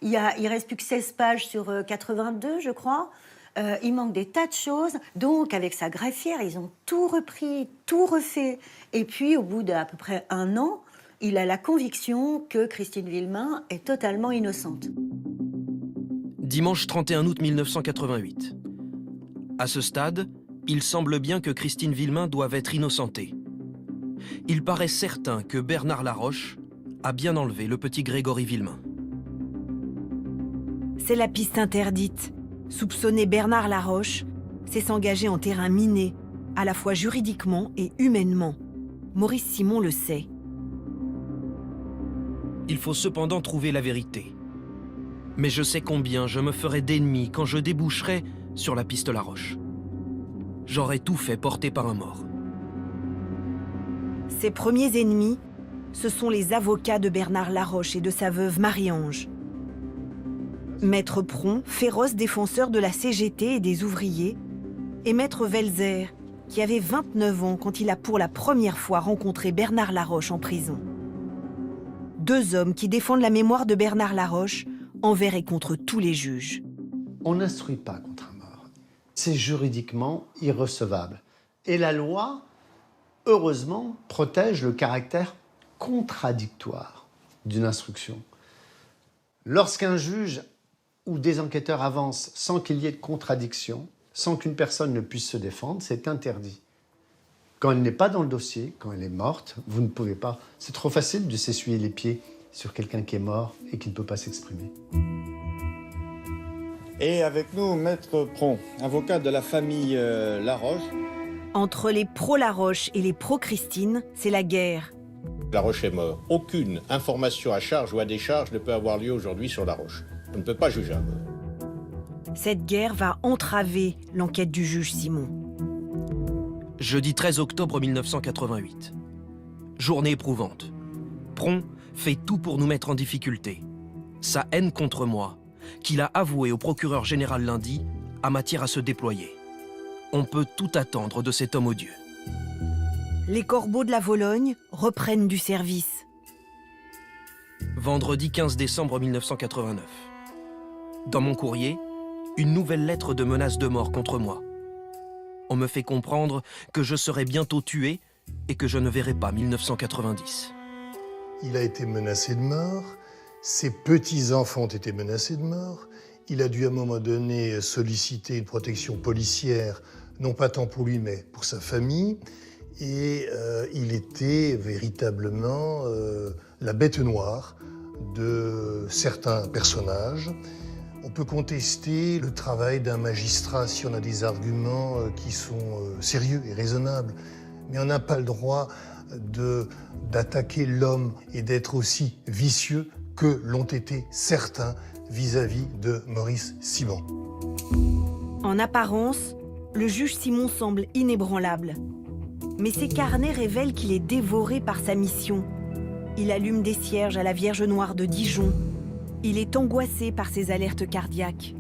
Il reste plus que 16 pages sur 82, je crois. Il manque des tas de choses. Donc, avec sa greffière, ils ont tout repris, tout refait. Et puis, au bout d'à peu près 1 an, il a la conviction que Christine Villemain est totalement innocente. Dimanche 31 août 1988. À ce stade, il semble bien que Christine Villemain doive être innocentée. Il paraît certain que Bernard Laroche a bien enlevé le petit Grégory Villemain. C'est la piste interdite. Soupçonner Bernard Laroche, c'est s'engager en terrain miné, à la fois juridiquement et humainement. Maurice Simon le sait. Il faut cependant trouver la vérité. Mais je sais combien je me ferai d'ennemis quand je déboucherai sur la piste Laroche. J'aurais tout fait porter par un mort. Ses premiers ennemis, ce sont les avocats de Bernard Laroche et de sa veuve Marie-Ange. Maître Pron, féroce défenseur de la CGT et des ouvriers, et Maître Welzer, qui avait 29 ans quand il a pour la première fois rencontré Bernard Laroche en prison. 2 hommes qui défendent la mémoire de Bernard Laroche envers et contre tous les juges. On n'instruit pas contre un mort. C'est juridiquement irrecevable. Et la loi, heureusement, protège le caractère contradictoire d'une instruction. Lorsqu'un juge ou des enquêteurs avancent sans qu'il y ait de contradiction, sans qu'une personne ne puisse se défendre, c'est interdit. Quand elle n'est pas dans le dossier, quand elle est morte, vous ne pouvez pas. C'est trop facile de s'essuyer les pieds sur quelqu'un qui est mort et qui ne peut pas s'exprimer. Et avec nous, Maître Pron, avocat de la famille Laroche. Entre les pro-Laroche et les pro-Christine, c'est la guerre. Laroche est mort. Aucune information à charge ou à décharge ne peut avoir lieu aujourd'hui sur Laroche. On ne peut pas juger un mort. Cette guerre va entraver l'enquête du juge Simon. Jeudi 13 octobre 1988. Journée éprouvante. Pron fait tout pour nous mettre en difficulté. Sa haine contre moi, qu'il a avouée au procureur général lundi, a matière à se déployer. On peut tout attendre de cet homme odieux. Les Corbeaux de la Vologne reprennent du service. Vendredi 15 décembre 1989. Dans mon courrier, une nouvelle lettre de menace de mort contre moi. On me fait comprendre que je serai bientôt tué et que je ne verrai pas 1990. Il a été menacé de mort, ses petits-enfants ont été menacés de mort, Il a dû à un moment donné solliciter une protection policière, non pas tant pour lui, mais pour sa famille. Et il était véritablement la bête noire de certains personnages. On peut contester le travail d'un magistrat si on a des arguments qui sont sérieux et raisonnables, mais on n'a pas le droit d'attaquer l'homme et d'être aussi vicieux que l'ont été certains vis-à-vis de Maurice Simon. En apparence, le juge Simon semble inébranlable. Mais ses carnets révèlent qu'il est dévoré par sa mission. Il allume des cierges à la Vierge Noire de Dijon. Il est angoissé par ses alertes cardiaques.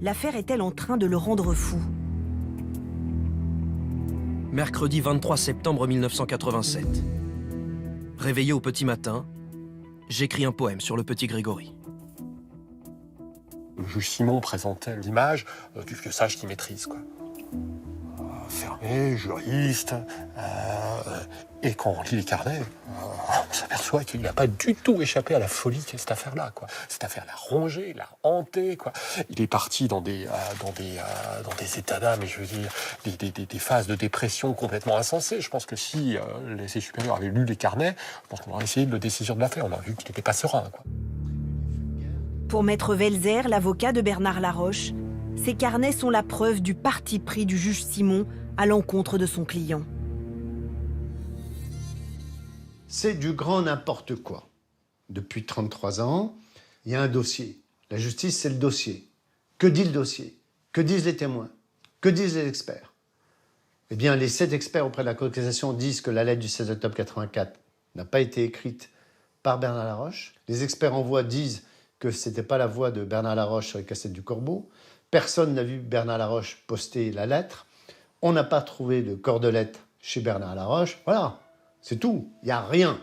L'affaire est-elle en train de le rendre fou? Mercredi 23 septembre 1987. Réveillé au petit matin, j'écris un poème sur le petit Grégory. Le juge Simon présentait l'image du vieux sage qui maîtrise, quoi. Fermé, juriste, et quand on lit les carnets, on s'aperçoit qu'il n'a pas du tout échappé à la folie qu'est cette affaire-là, quoi. Cette affaire l'a rongé, l'a hanté, quoi. Il est parti dans des états d'âme, et je veux dire, des phases de dépression complètement insensées. Je pense que si ses supérieurs avaient lu les carnets, je pense qu'on aurait essayé de le dessaisir de l'affaire. On aurait vu qu'il n'était pas serein, quoi. Pour Maître Welzer, l'avocat de Bernard Laroche, ces carnets sont la preuve du parti pris du juge Simon à l'encontre de son client. C'est du grand n'importe quoi. Depuis 33 ans, il y a un dossier. La justice, c'est le dossier. Que dit le dossier? Que disent les témoins? Que disent les experts? Eh bien, les 7 experts auprès de la Cour de cassation disent que la lettre du 16 octobre 84 n'a pas été écrite par Bernard Laroche. Les experts en voix disent que ce n'était pas la voix de Bernard Laroche sur les cassettes du Corbeau. Personne n'a vu Bernard Laroche poster la lettre. On n'a pas trouvé de corps de lettre chez Bernard Laroche. Voilà, c'est tout. Il n'y a rien.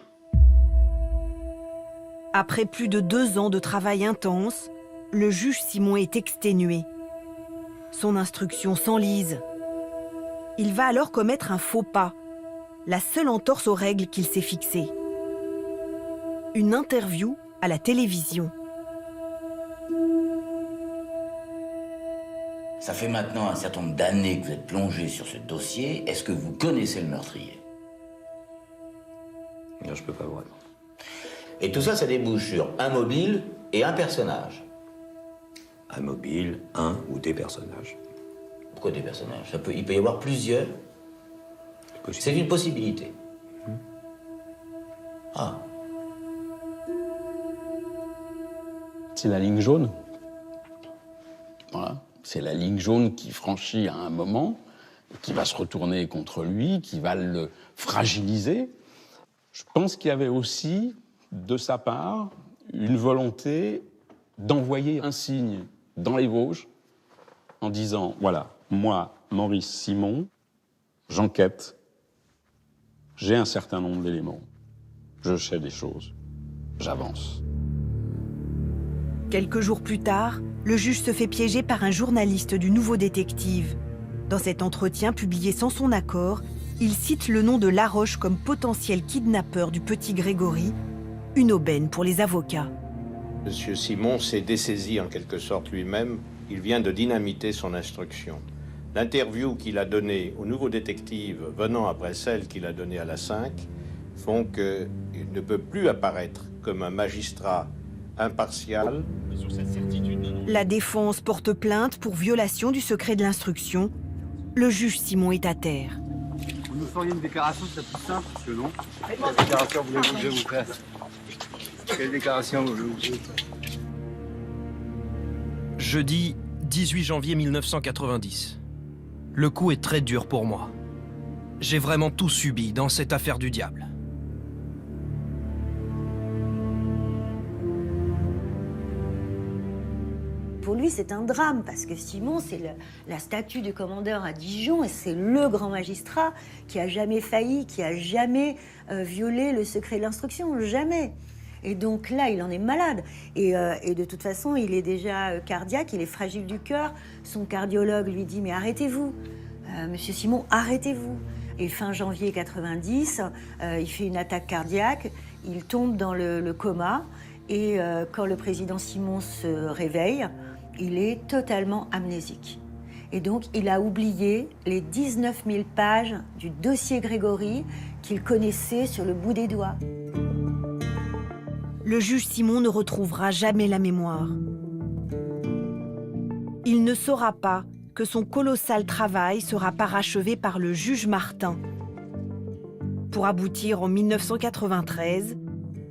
Après plus de 2 ans de travail intense, le juge Simon est exténué. Son instruction s'enlise. Il va alors commettre un faux pas, la seule entorse aux règles qu'il s'est fixées. Une interview à la télévision. Ça fait maintenant un certain nombre d'années que vous êtes plongé sur ce dossier. Est-ce que vous connaissez le meurtrier? Non, je peux pas vraiment. Et tout ça, ça débouche sur un mobile et un personnage. Un mobile, un ou des personnages. Pourquoi des personnages? Il peut y avoir plusieurs. C'est une possibilité. Ah. C'est la ligne jaune. Voilà. C'est la ligne jaune qui franchit à un moment, qui va se retourner contre lui, qui va le fragiliser. Je pense qu'il y avait aussi, de sa part, une volonté d'envoyer un signe dans les Vosges en disant, voilà, moi, Maurice Simon, j'enquête, j'ai un certain nombre d'éléments, je sais des choses, j'avance. Quelques jours plus tard, le juge se fait piéger par un journaliste du Nouveau Détective. Dans cet entretien publié sans son accord, il cite le nom de Laroche comme potentiel kidnappeur du petit Grégory, une aubaine pour les avocats. Monsieur Simon s'est dessaisi en quelque sorte lui-même. Il vient de dynamiter son instruction. L'interview qu'il a donnée au Nouveau Détective, venant après celle qu'il a donnée à la 5, font qu'il ne peut plus apparaître comme un magistrat impartial. La défense porte plainte pour violation du secret de l'instruction. Le juge Simon est à terre. Vous nous feriez une déclaration, c'est plus simple, parce que non. Quelle déclaration voulez-vous que je vous fasse? Quelle déclaration voulez-vous que je vous fasse? Jeudi 18 janvier 1990. Le coup est très dur pour moi. J'ai vraiment tout subi dans cette affaire du diable. Pour lui, c'est un drame, parce que Simon, c'est la statue du commandeur à Dijon, et c'est le grand magistrat qui a jamais failli, qui a jamais violé le secret de l'instruction, jamais. Et donc là, il en est malade. Et de toute façon, il est déjà cardiaque, il est fragile du cœur. Son cardiologue lui dit « Mais arrêtez-vous, monsieur Simon, arrêtez-vous ». Et fin janvier 90, il fait une attaque cardiaque, il tombe dans le coma. Et quand le président Simon se réveille, il est totalement amnésique. Et donc, il a oublié les 19 000 pages du dossier Grégory qu'il connaissait sur le bout des doigts. Le juge Simon ne retrouvera jamais la mémoire. Il ne saura pas que son colossal travail sera parachevé par le juge Martin, pour aboutir en 1993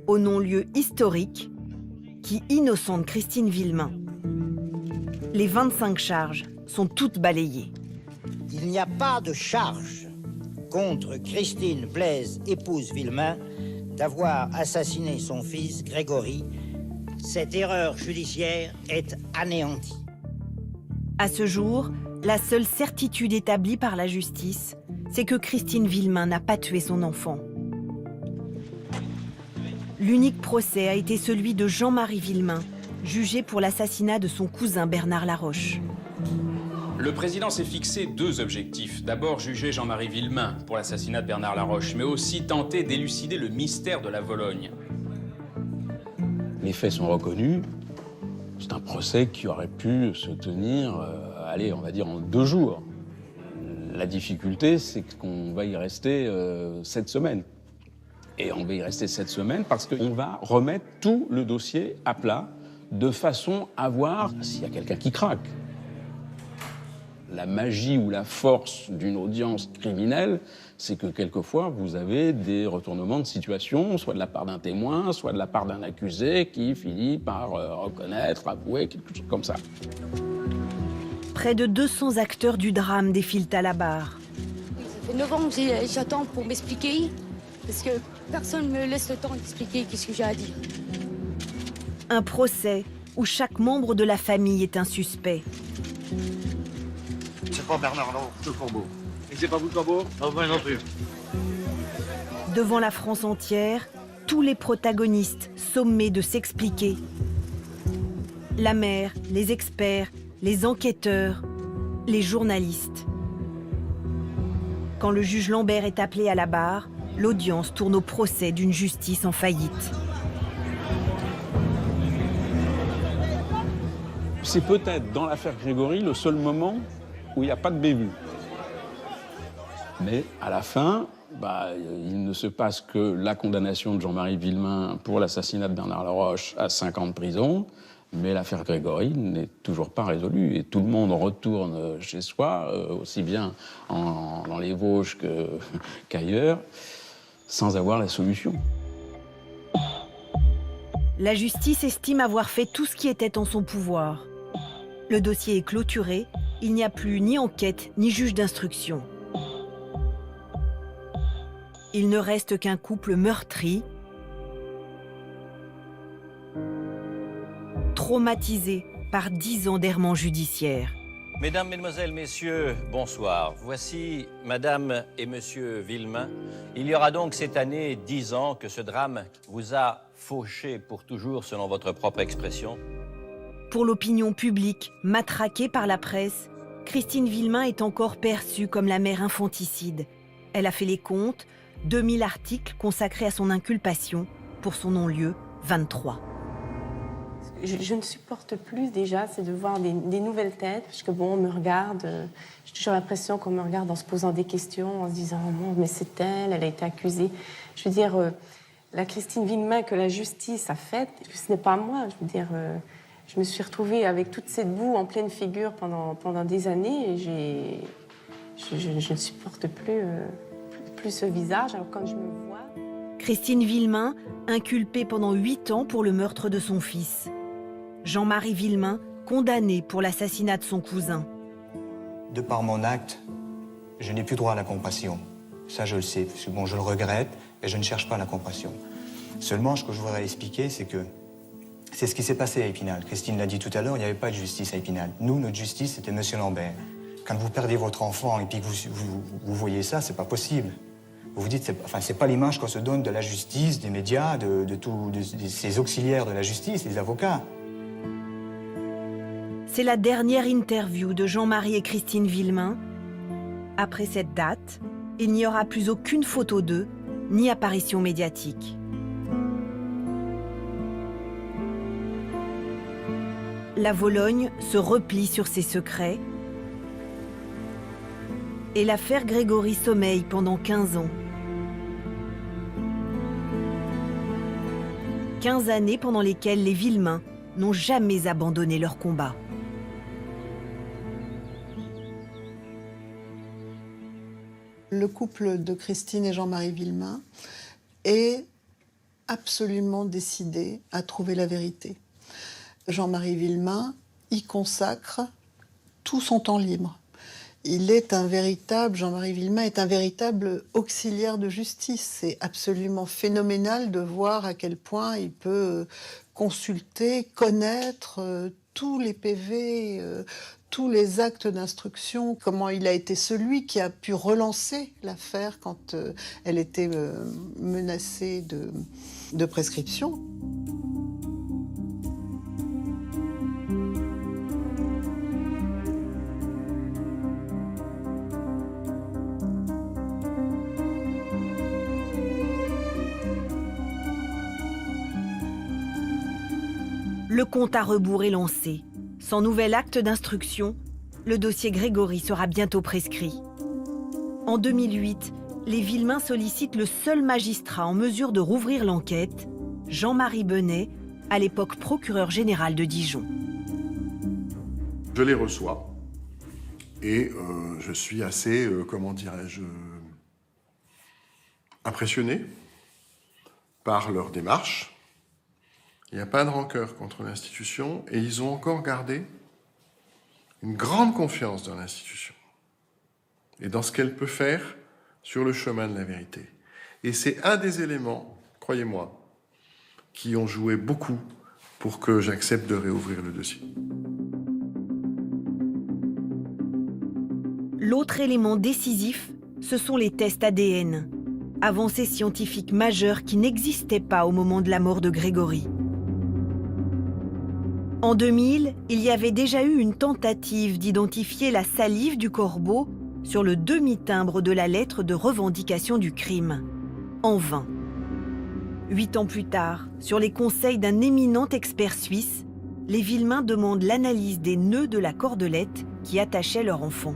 au non-lieu historique qui innocente Christine Villemain. Les 25 charges sont toutes balayées. Il n'y a pas de charge contre Christine Blaise, épouse Villemain, d'avoir assassiné son fils Grégory. Cette erreur judiciaire est anéantie. À ce jour, la seule certitude établie par la justice, c'est que Christine Villemain n'a pas tué son enfant. L'unique procès a été celui de Jean-Marie Villemain, jugé pour l'assassinat de son cousin Bernard Laroche. Le président s'est fixé 2 objectifs. D'abord, juger Jean-Marie Villemain pour l'assassinat de Bernard Laroche, mais aussi tenter d'élucider le mystère de la Vologne. Les faits sont reconnus. C'est un procès qui aurait pu se tenir, allez, on va dire en 2 jours. La difficulté, c'est qu'on va y rester 7 semaines. Et on va y rester 7 semaines parce qu'on va remettre tout le dossier à plat de façon à voir s'il y a quelqu'un qui craque. La magie ou la force d'une audience criminelle, c'est que quelquefois, vous avez des retournements de situation, soit de la part d'un témoin, soit de la part d'un accusé qui finit par reconnaître, avouer, quelque chose comme ça. Près de 200 acteurs du drame défilent à la barre. Ça fait 9 ans que j'attends pour m'expliquer, parce que personne ne me laisse le temps d'expliquer qu'est-ce que j'ai à dire. Un procès où chaque membre de la famille est un suspect. C'est pas Bernard Laroche, le corbeau. Et c'est pas vous le corbeau? Non, moi non plus. Devant la France entière, tous les protagonistes sommés de s'expliquer. La mère, les experts, les enquêteurs, les journalistes. Quand le juge Lambert est appelé à la barre, l'audience tourne au procès d'une justice en faillite. C'est peut-être, dans l'affaire Grégory, le seul moment où il n'y a pas de bévue. Mais à la fin, il ne se passe que la condamnation de Jean-Marie Villemain pour l'assassinat de Bernard Laroche à 5 ans de prison, mais l'affaire Grégory n'est toujours pas résolue. Et tout le monde retourne chez soi, aussi bien dans les Vosges qu'ailleurs, sans avoir la solution. La justice estime avoir fait tout ce qui était en son pouvoir. Le dossier est clôturé, il n'y a plus ni enquête ni juge d'instruction. Il ne reste qu'un couple meurtri, traumatisé par 10 ans d'errement judiciaire. Mesdames, Mesdemoiselles, Messieurs, bonsoir. Voici Madame et Monsieur Villemain. Il y aura donc cette année 10 ans que ce drame vous a fauché pour toujours, selon votre propre expression. Pour l'opinion publique, matraquée par la presse, Christine Villemain est encore perçue comme la mère infanticide. Elle a fait les comptes, 2000 articles consacrés à son inculpation, pour son non-lieu, 23. Je ne supporte plus déjà, c'est de voir des nouvelles têtes, parce que bon, on me regarde, j'ai toujours l'impression qu'on me regarde en se posant des questions, en se disant oh non, mais c'est elle a été accusée. Je veux dire, la Christine Villemain que la justice a faite, ce n'est pas moi. Je veux dire, je me suis retrouvée avec toute cette boue en pleine figure pendant des années, et je ne supporte plus ce visage. Alors quand je me vois... Christine Villemain, inculpée pendant 8 ans pour le meurtre de son fils. Jean-Marie Villemain, condamné pour l'assassinat de son cousin. De par mon acte, je n'ai plus droit à la compassion. Ça, je le sais, parce que bon, je le regrette et je ne cherche pas la compassion. Seulement, ce que je voudrais expliquer, c'est que c'est ce qui s'est passé à Épinal. Christine l'a dit tout à l'heure, il n'y avait pas de justice à Épinal. Nous, notre justice, c'était Monsieur Lambert. Quand vous perdez votre enfant et puis que vous voyez ça, c'est pas possible. Vous vous dites, c'est pas l'image qu'on se donne de la justice, des médias, de ces auxiliaires de la justice, les avocats. C'est la dernière interview de Jean-Marie et Christine Villemain. Après cette date, il n'y aura plus aucune photo d'eux, ni apparition médiatique. la Vologne se replie sur ses secrets et l'affaire Grégory sommeille pendant 15 ans. 15 années pendant lesquelles les Villemain n'ont jamais abandonné leur combat. Le couple de Christine et Jean-Marie Villemain est absolument décidé à trouver la vérité. Jean-Marie Villemain y consacre tout son temps libre. Jean-Marie Villemain est un véritable auxiliaire de justice. C'est absolument phénoménal de voir à quel point il peut consulter, connaître tous les PV, tous les actes d'instruction, comment il a été celui qui a pu relancer l'affaire quand elle était menacée de prescription. Le compte à rebours est lancé. Sans nouvel acte d'instruction, le dossier Grégory sera bientôt prescrit. En 2008, les Villemain sollicitent le seul magistrat en mesure de rouvrir l'enquête, Jean-Marie Benet, à l'époque procureur général de Dijon. Je les reçois et je suis assez, impressionné par leur démarche. Il n'y a pas de rancœur contre l'institution et ils ont encore gardé une grande confiance dans l'institution et dans ce qu'elle peut faire sur le chemin de la vérité. Et c'est un des éléments, croyez-moi, qui ont joué beaucoup pour que j'accepte de réouvrir le dossier. L'autre élément décisif, ce sont les tests ADN, avancée scientifique majeure qui n'existait pas au moment de la mort de Grégory. En 2000, il y avait déjà eu une tentative d'identifier la salive du corbeau sur le demi-timbre de la lettre de revendication du crime. En vain. 8 ans plus tard, sur les conseils d'un éminent expert suisse, les Villemain demandent l'analyse des nœuds de la cordelette qui attachait leur enfant.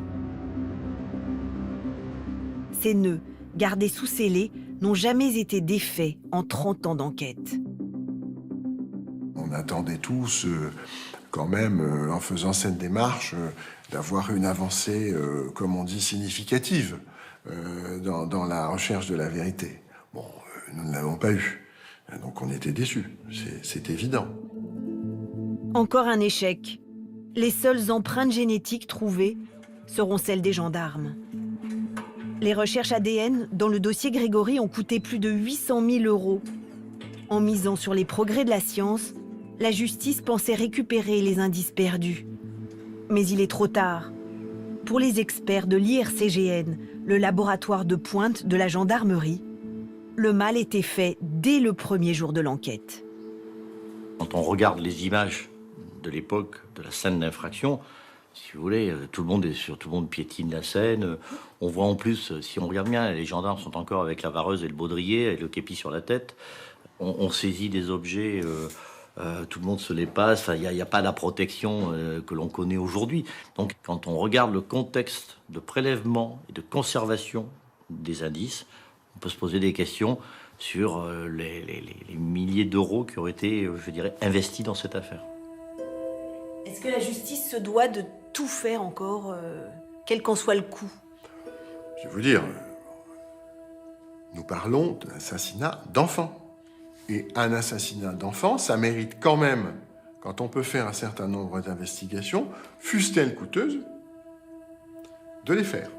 Ces nœuds, gardés sous scellés, n'ont jamais été défaits en 30 ans d'enquête. On attendait tous, quand même, en faisant cette démarche, d'avoir une avancée, comme on dit, significative dans la recherche de la vérité. Bon, nous ne l'avons pas eu, donc on était déçus, c'est évident. Encore un échec. Les seules empreintes génétiques trouvées seront celles des gendarmes. Les recherches ADN dans le dossier Grégory ont coûté plus de 800 000 €. En misant sur les progrès de la science, la justice pensait récupérer les indices perdus. Mais il est trop tard. Pour les experts de l'IRCGN, le laboratoire de pointe de la gendarmerie, le mal était fait dès le premier jour de l'enquête. Quand on regarde les images de l'époque de la scène d'infraction, si vous voulez, tout le monde piétine la scène. On voit en plus, si on regarde bien, les gendarmes sont encore avec la vareuse et le baudrier et le képi sur la tête. On saisit des objets... tout le monde se les passe, il n'y a pas la protection que l'on connaît aujourd'hui. Donc quand on regarde le contexte de prélèvement et de conservation des indices, on peut se poser des questions sur les milliers d'euros qui ont été, je dirais, investis dans cette affaire. Est-ce que la justice se doit de tout faire encore, quel qu'en soit le coût? Je vais vous dire, nous parlons d'un assassinat d'enfants. Et un assassinat d'enfant, ça mérite quand même, quand on peut faire un certain nombre d'investigations, fussent-elles coûteuses, de les faire.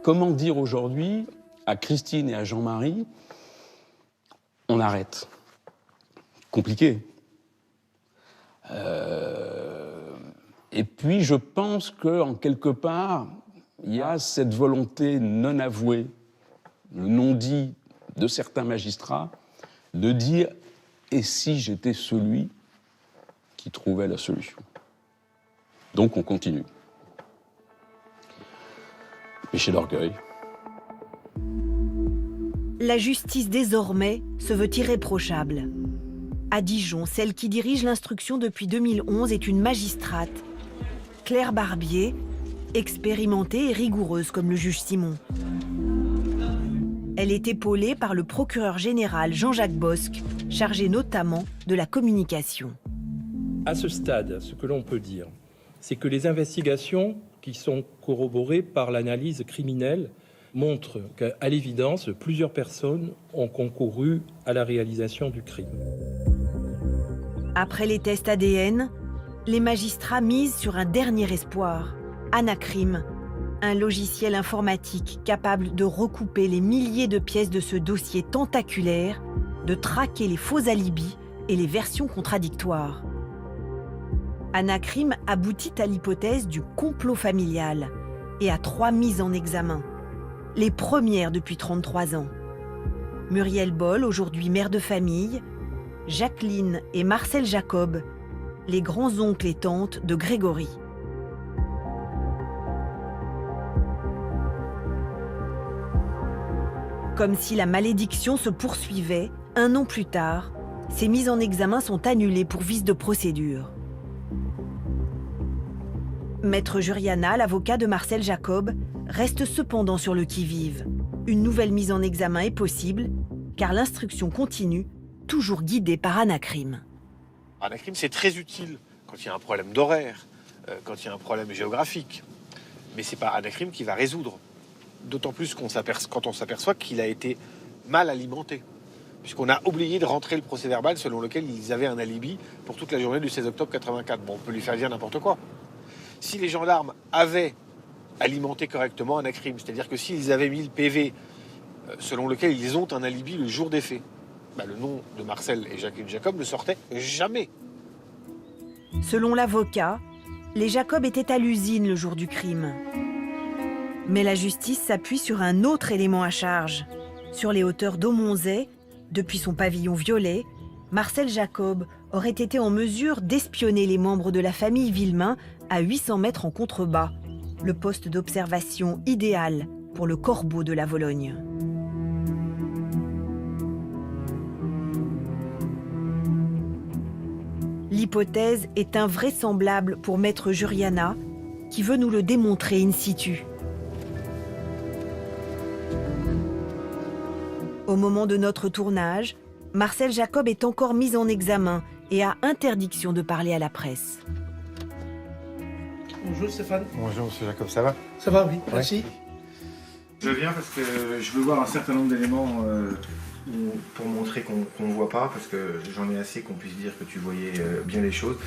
Comment dire aujourd'hui à Christine et à Jean-Marie, on arrête? Compliqué. Et puis je pense qu'en quelque part, il y a cette volonté non avouée, le non-dit de certains magistrats, de dire « et si j'étais celui qui trouvait la solution ?» Donc on continue. Péché d'orgueil. La justice désormais se veut irréprochable. À Dijon, celle qui dirige l'instruction depuis 2011 est une magistrate, Claire Barbier, expérimentée et rigoureuse comme le juge Simon. Elle est épaulée par le procureur général Jean-Jacques Bosc, chargé notamment de la communication. À ce stade, ce que l'on peut dire, c'est que les investigations qui sont corroborées par l'analyse criminelle montrent qu'à l'évidence, plusieurs personnes ont concouru à la réalisation du crime. Après les tests ADN, les magistrats misent sur un dernier espoir, Anacrime, un logiciel informatique capable de recouper les milliers de pièces de ce dossier tentaculaire, de traquer les faux alibis et les versions contradictoires. Anacrime aboutit à l'hypothèse du complot familial et à 3 mises en examen, les premières depuis 33 ans. Muriel Boll, aujourd'hui mère de famille, Jacqueline et Marcel Jacob, les grands-oncles et tantes de Grégory. Comme si la malédiction se poursuivait, 1 an plus tard, ces mises en examen sont annulées pour vice de procédure. Maître Juriana, l'avocat de Marcel Jacob, reste cependant sur le qui-vive. Une nouvelle mise en examen est possible, car l'instruction continue, toujours guidée par Anacrime. Anacrime, c'est très utile quand il y a un problème d'horaire, quand il y a un problème géographique. Mais c'est pas Anacrime qui va résoudre. D'autant plus quand on s'aperçoit qu'il a été mal alimenté. Puisqu'on a oublié de rentrer le procès-verbal selon lequel ils avaient un alibi pour toute la journée du 16 octobre 84. Bon, on peut lui faire dire n'importe quoi. Si les gendarmes avaient alimenté correctement Anacrime, c'est-à-dire que s'ils avaient mis le PV selon lequel ils ont un alibi le jour des faits, le nom de Marcel et Jacqueline Jacob ne sortait jamais. Selon l'avocat, les Jacob étaient à l'usine le jour du crime. Mais la justice s'appuie sur un autre élément à charge. Sur les hauteurs d'Aumonzey, depuis son pavillon violet, Marcel Jacob aurait été en mesure d'espionner les membres de la famille Villemain à 800 mètres en contrebas, le poste d'observation idéal pour le corbeau de la Vologne. L'hypothèse est invraisemblable pour Maître Juriana, qui veut nous le démontrer in situ. Au moment de notre tournage, Marcel Jacob est encore mis en examen et a interdiction de parler à la presse. Bonjour Stéphane. Bonjour Monsieur Jacob, ça va? Ça va, oui, merci. Ouais. Je viens parce que je veux voir un certain nombre d'éléments pour montrer qu'on ne voit pas, parce que j'en ai assez qu'on puisse dire que tu voyais bien les choses.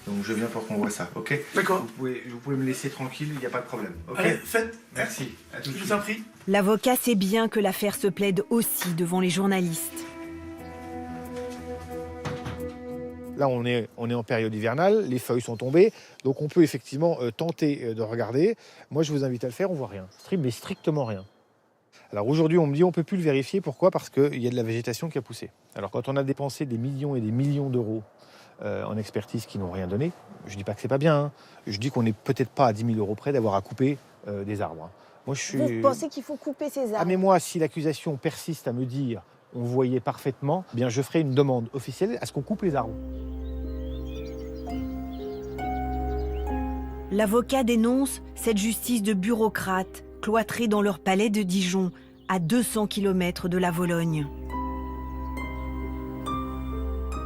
Donc je viens pour qu'on voit ça, ok? D'accord. Vous pouvez me laisser tranquille, il n'y a pas de problème. Okay. Allez, faites. Merci. À tout de Je suite. vous en prie. L'avocat sait bien que l'affaire se plaide aussi devant les journalistes. Là, on est en période hivernale, les feuilles sont tombées, donc on peut effectivement tenter de regarder. Moi, je vous invite à le faire, on voit rien, mais strictement rien. Alors aujourd'hui, on me dit on ne peut plus le vérifier. Pourquoi? Parce qu'il y a de la végétation qui a poussé. Alors quand on a dépensé des millions et des millions d'euros en expertise qui n'ont rien donné, je ne dis pas que c'est pas bien, hein. Je dis qu'on n'est peut-être pas à 10 000 euros près d'avoir à couper des arbres. Moi, Vous pensez qu'il faut couper ces arbres? Ah mais moi, si l'accusation persiste à me dire on voyait parfaitement, eh bien je ferai une demande officielle à ce qu'on coupe les arbres. L'avocat dénonce cette justice de bureaucrates cloîtrés dans leur palais de Dijon, à 200 km de la Vologne.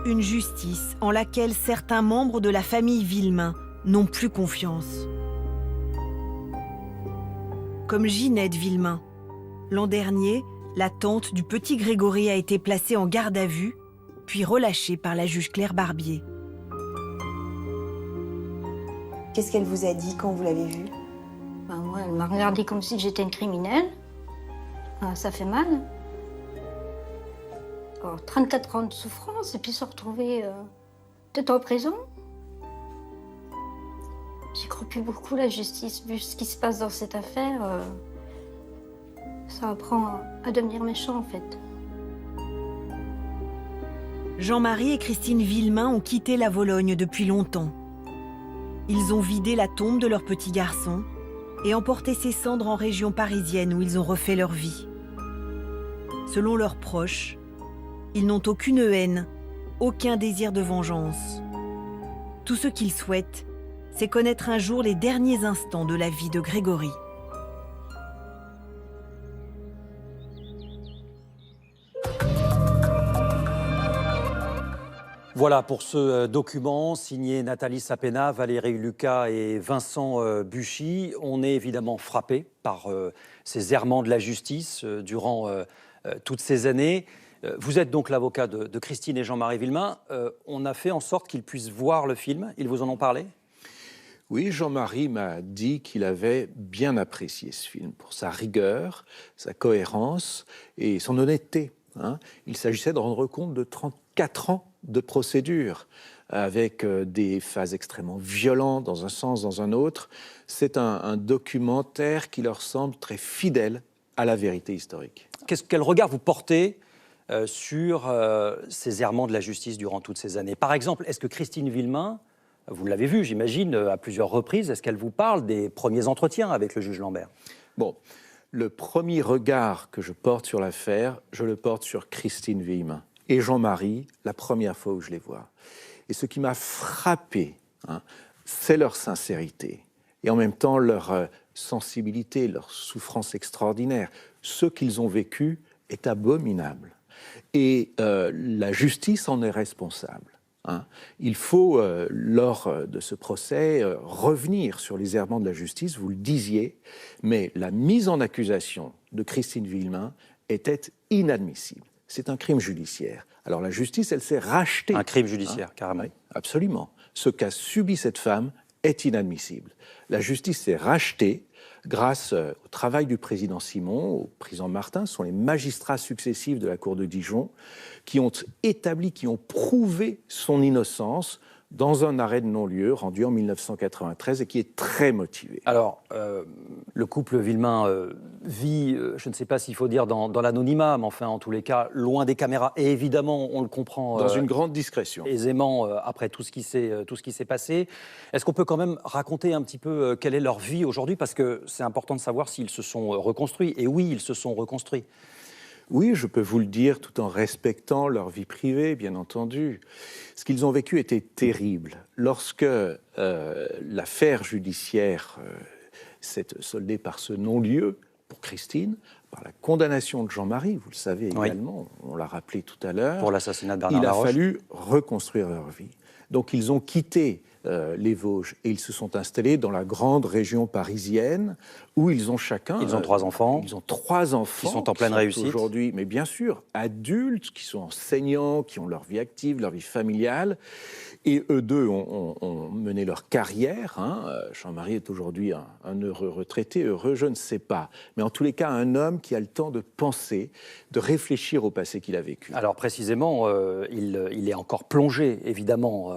Une justice en laquelle certains membres de la famille Villemain n'ont plus confiance. Comme Ginette Villemain. L'an dernier, la tante du petit Grégory a été placée en garde à vue, puis relâchée par la juge Claire Barbier. Qu'est-ce qu'elle vous a dit quand vous l'avez vue? Moi, elle m'a regardé comme si j'étais une criminelle. Ça fait mal. 34 ans de souffrance et puis se retrouver peut-être en prison. J'y crois plus beaucoup, la justice. Vu ce qui se passe dans cette affaire, ça apprend à devenir méchant, en fait. Jean-Marie et Christine Villemain ont quitté la Vologne depuis longtemps. Ils ont vidé la tombe de leur petit garçon et emporté ses cendres en région parisienne où ils ont refait leur vie. Selon leurs proches, ils n'ont aucune haine, aucun désir de vengeance. Tout ce qu'il souhaite, c'est connaître un jour les derniers instants de la vie de Grégory. Voilà pour ce document signé Nathalie Sapena, Valérie Lucas et Vincent Buchy. On est évidemment frappé par ces errements de la justice durant toutes ces années. Vous êtes donc l'avocat de Christine et Jean-Marie Villemain. On a fait en sorte qu'ils puissent voir le film. Ils vous en ont parlé ? Oui, Jean-Marie m'a dit qu'il avait bien apprécié ce film pour sa rigueur, sa cohérence et son honnêteté. Il s'agissait de rendre compte de 34 ans de procédure, avec des phases extrêmement violentes dans un sens, dans un autre. C'est un documentaire qui leur semble très fidèle à la vérité historique. Quel regard vous portez sur ces errements de la justice durant toutes ces années ? Par exemple, est-ce que Christine Villemain, vous l'avez vu, j'imagine, à plusieurs reprises, est-ce qu'elle vous parle des premiers entretiens avec le juge Lambert ? Bon, le premier regard que je porte sur l'affaire, je le porte sur Christine Villemain et Jean-Marie, la première fois où je les vois. Et ce qui m'a frappé, c'est leur sincérité et en même temps leur sensibilité, leur souffrance extraordinaire. Ce qu'ils ont vécu est abominable. Et la justice en est responsable. Il faut, lors de ce procès, revenir sur les errements de la justice, vous le disiez, mais la mise en accusation de Christine Villemain était inadmissible. C'est un crime judiciaire. Alors la justice, elle s'est rachetée. Un crime judiciaire, carrément. Oui, absolument. Ce qu'a subi cette femme est inadmissible. La justice s'est rachetée grâce au travail du président Simon, au président Martin. Ce sont les magistrats successifs de la Cour de Dijon qui ont établi, qui ont prouvé son innocence dans un arrêt de non-lieu rendu en 1993 et qui est très motivé. Alors, le couple Villemain vit, je ne sais pas s'il faut dire dans l'anonymat, mais enfin, en tous les cas, loin des caméras. Et évidemment, on le comprend... Dans une grande discrétion. Aisément, après tout ce qui s'est passé. Est-ce qu'on peut quand même raconter un petit peu quelle est leur vie aujourd'hui ? Parce que c'est important de savoir s'ils se sont reconstruits. Et oui, ils se sont reconstruits. Oui, je peux vous le dire tout en respectant leur vie privée, bien entendu. Ce qu'ils ont vécu était terrible. Lorsque l'affaire judiciaire s'est soldée par ce non-lieu pour Christine, par la condamnation de Jean-Marie, vous le savez également, on l'a rappelé tout à l'heure, pour l'assassinat de Bernard il a Laroche. fallu reconstruire leur vie. Donc ils ont quitté les Vosges et ils se sont installés dans la grande région parisienne où ils ont chacun... Ils ont 3 enfants. Ils ont 3 enfants. Qui sont en pleine réussite. Aujourd'hui, mais bien sûr, adultes, qui sont enseignants, qui ont leur vie active, leur vie familiale. Et eux deux ont mené leur carrière. Jean-Marie est aujourd'hui un heureux retraité, heureux, je ne sais pas. Mais en tous les cas, un homme qui a le temps de penser, de réfléchir au passé qu'il a vécu. Alors précisément, il est encore plongé, évidemment,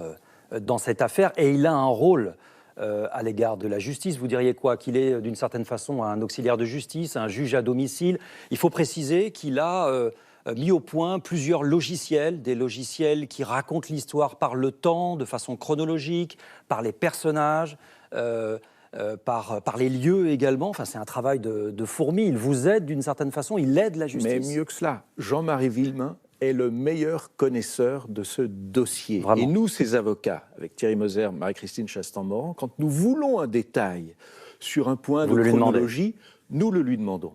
dans cette affaire, et il a un rôle à l'égard de la justice. Vous diriez quoi ? Qu'il est d'une certaine façon un auxiliaire de justice, un juge à domicile. Il faut préciser qu'il a mis au point plusieurs logiciels, des logiciels qui racontent l'histoire par le temps, de façon chronologique, par les personnages, par les lieux également. Enfin, c'est un travail de fourmi. Il vous aide d'une certaine façon, il aide la justice. Mais mieux que cela, Jean-Marie Villemain est le meilleur connaisseur de ce dossier. Vraiment. Et nous, ces avocats, avec Thierry Moser, Marie-Christine Chastan-Moran, quand nous voulons un détail sur un point de chronologie, nous le lui demandons.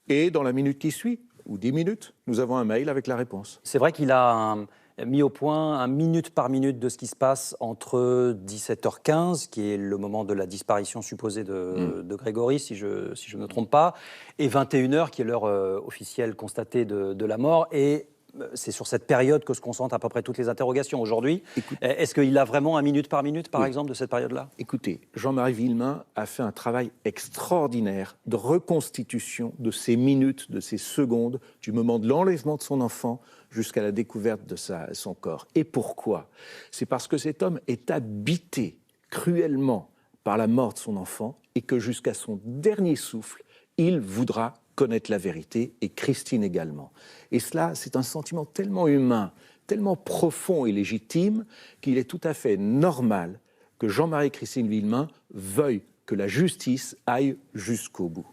Et dans la minute qui suit, ou 10 minutes, nous avons un mail avec la réponse. C'est vrai qu'il a mis au point un minute par minute de ce qui se passe entre 17h15, qui est le moment de la disparition supposée de Grégory, si je ne me trompe pas, et 21h, qui est l'heure officielle constatée de la mort. Et c'est sur cette période que se concentrent à peu près toutes les interrogations aujourd'hui. Est-ce qu'il a vraiment un minute par minute, par exemple, de cette période-là ? Écoutez, Jean-Marie Villemain a fait un travail extraordinaire de reconstitution de ces minutes, de ces secondes, du moment de l'enlèvement de son enfant jusqu'à la découverte de son corps. Et pourquoi ? C'est parce que cet homme est habité cruellement par la mort de son enfant et que jusqu'à son dernier souffle, il voudra connaître la vérité, et Christine également. Et cela, c'est un sentiment tellement humain, tellement profond et légitime, qu'il est tout à fait normal que Jean-Marie et Christine Villemain veuillent que la justice aille jusqu'au bout.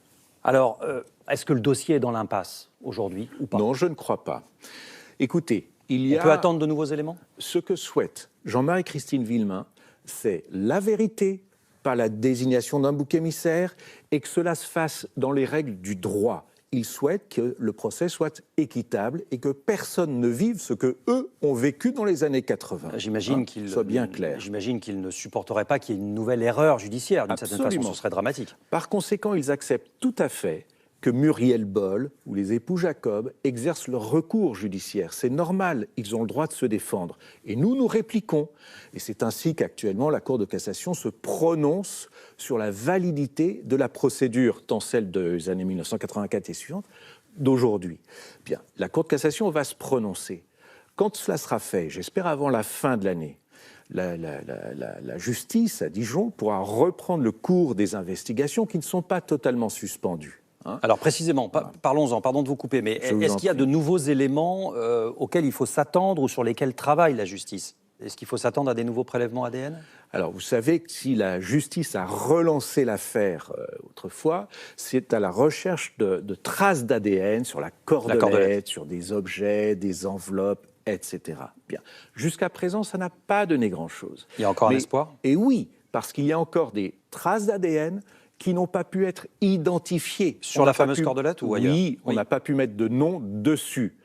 Alors, est-ce que le dossier est dans l'impasse aujourd'hui ou pas ? Non, je ne crois pas. Écoutez, On peut attendre de nouveaux éléments ? Ce que souhaite Jean-Marie Christine Villemain, c'est la vérité, pas la désignation d'un bouc émissaire, et que cela se fasse dans les règles du droit. Il souhaite que le procès soit équitable et que personne ne vive ce que eux ont vécu dans les années 80. J'imagine qu'il soit bien clair. J'imagine qu'ils ne supporteraient pas qu'il y ait une nouvelle erreur judiciaire. D'une certaine façon, ce serait dramatique. Par conséquent, ils acceptent tout à fait que Muriel Boll ou les époux Jacob exercent leur recours judiciaire. C'est normal, ils ont le droit de se défendre. Et nous répliquons. Et c'est ainsi qu'actuellement, la Cour de cassation se prononce sur la validité de la procédure, tant celle des années 1984 et suivantes, d'aujourd'hui. Bien, la Cour de cassation va se prononcer. Quand cela sera fait, j'espère avant la fin de l'année, la justice à Dijon pourra reprendre le cours des investigations qui ne sont pas totalement suspendues. Alors précisément, parlons-en, pardon de vous couper, mais est-ce qu'il y a de nouveaux éléments auxquels il faut s'attendre ou sur lesquels travaille la justice ? Est-ce qu'il faut s'attendre à des nouveaux prélèvements ADN ? Alors, vous savez que si la justice a relancé l'affaire autrefois, c'est à la recherche de traces d'ADN sur la cordelette, sur des objets, des enveloppes, etc. Bien. Jusqu'à présent, ça n'a pas donné grand-chose. Il y a encore un espoir ? Et oui, parce qu'il y a encore des traces d'ADN qui n'ont pas pu être identifiées. Sur la fameuse cordelette ou ailleurs ? Oui, on n'a pas pu mettre de nom dessus.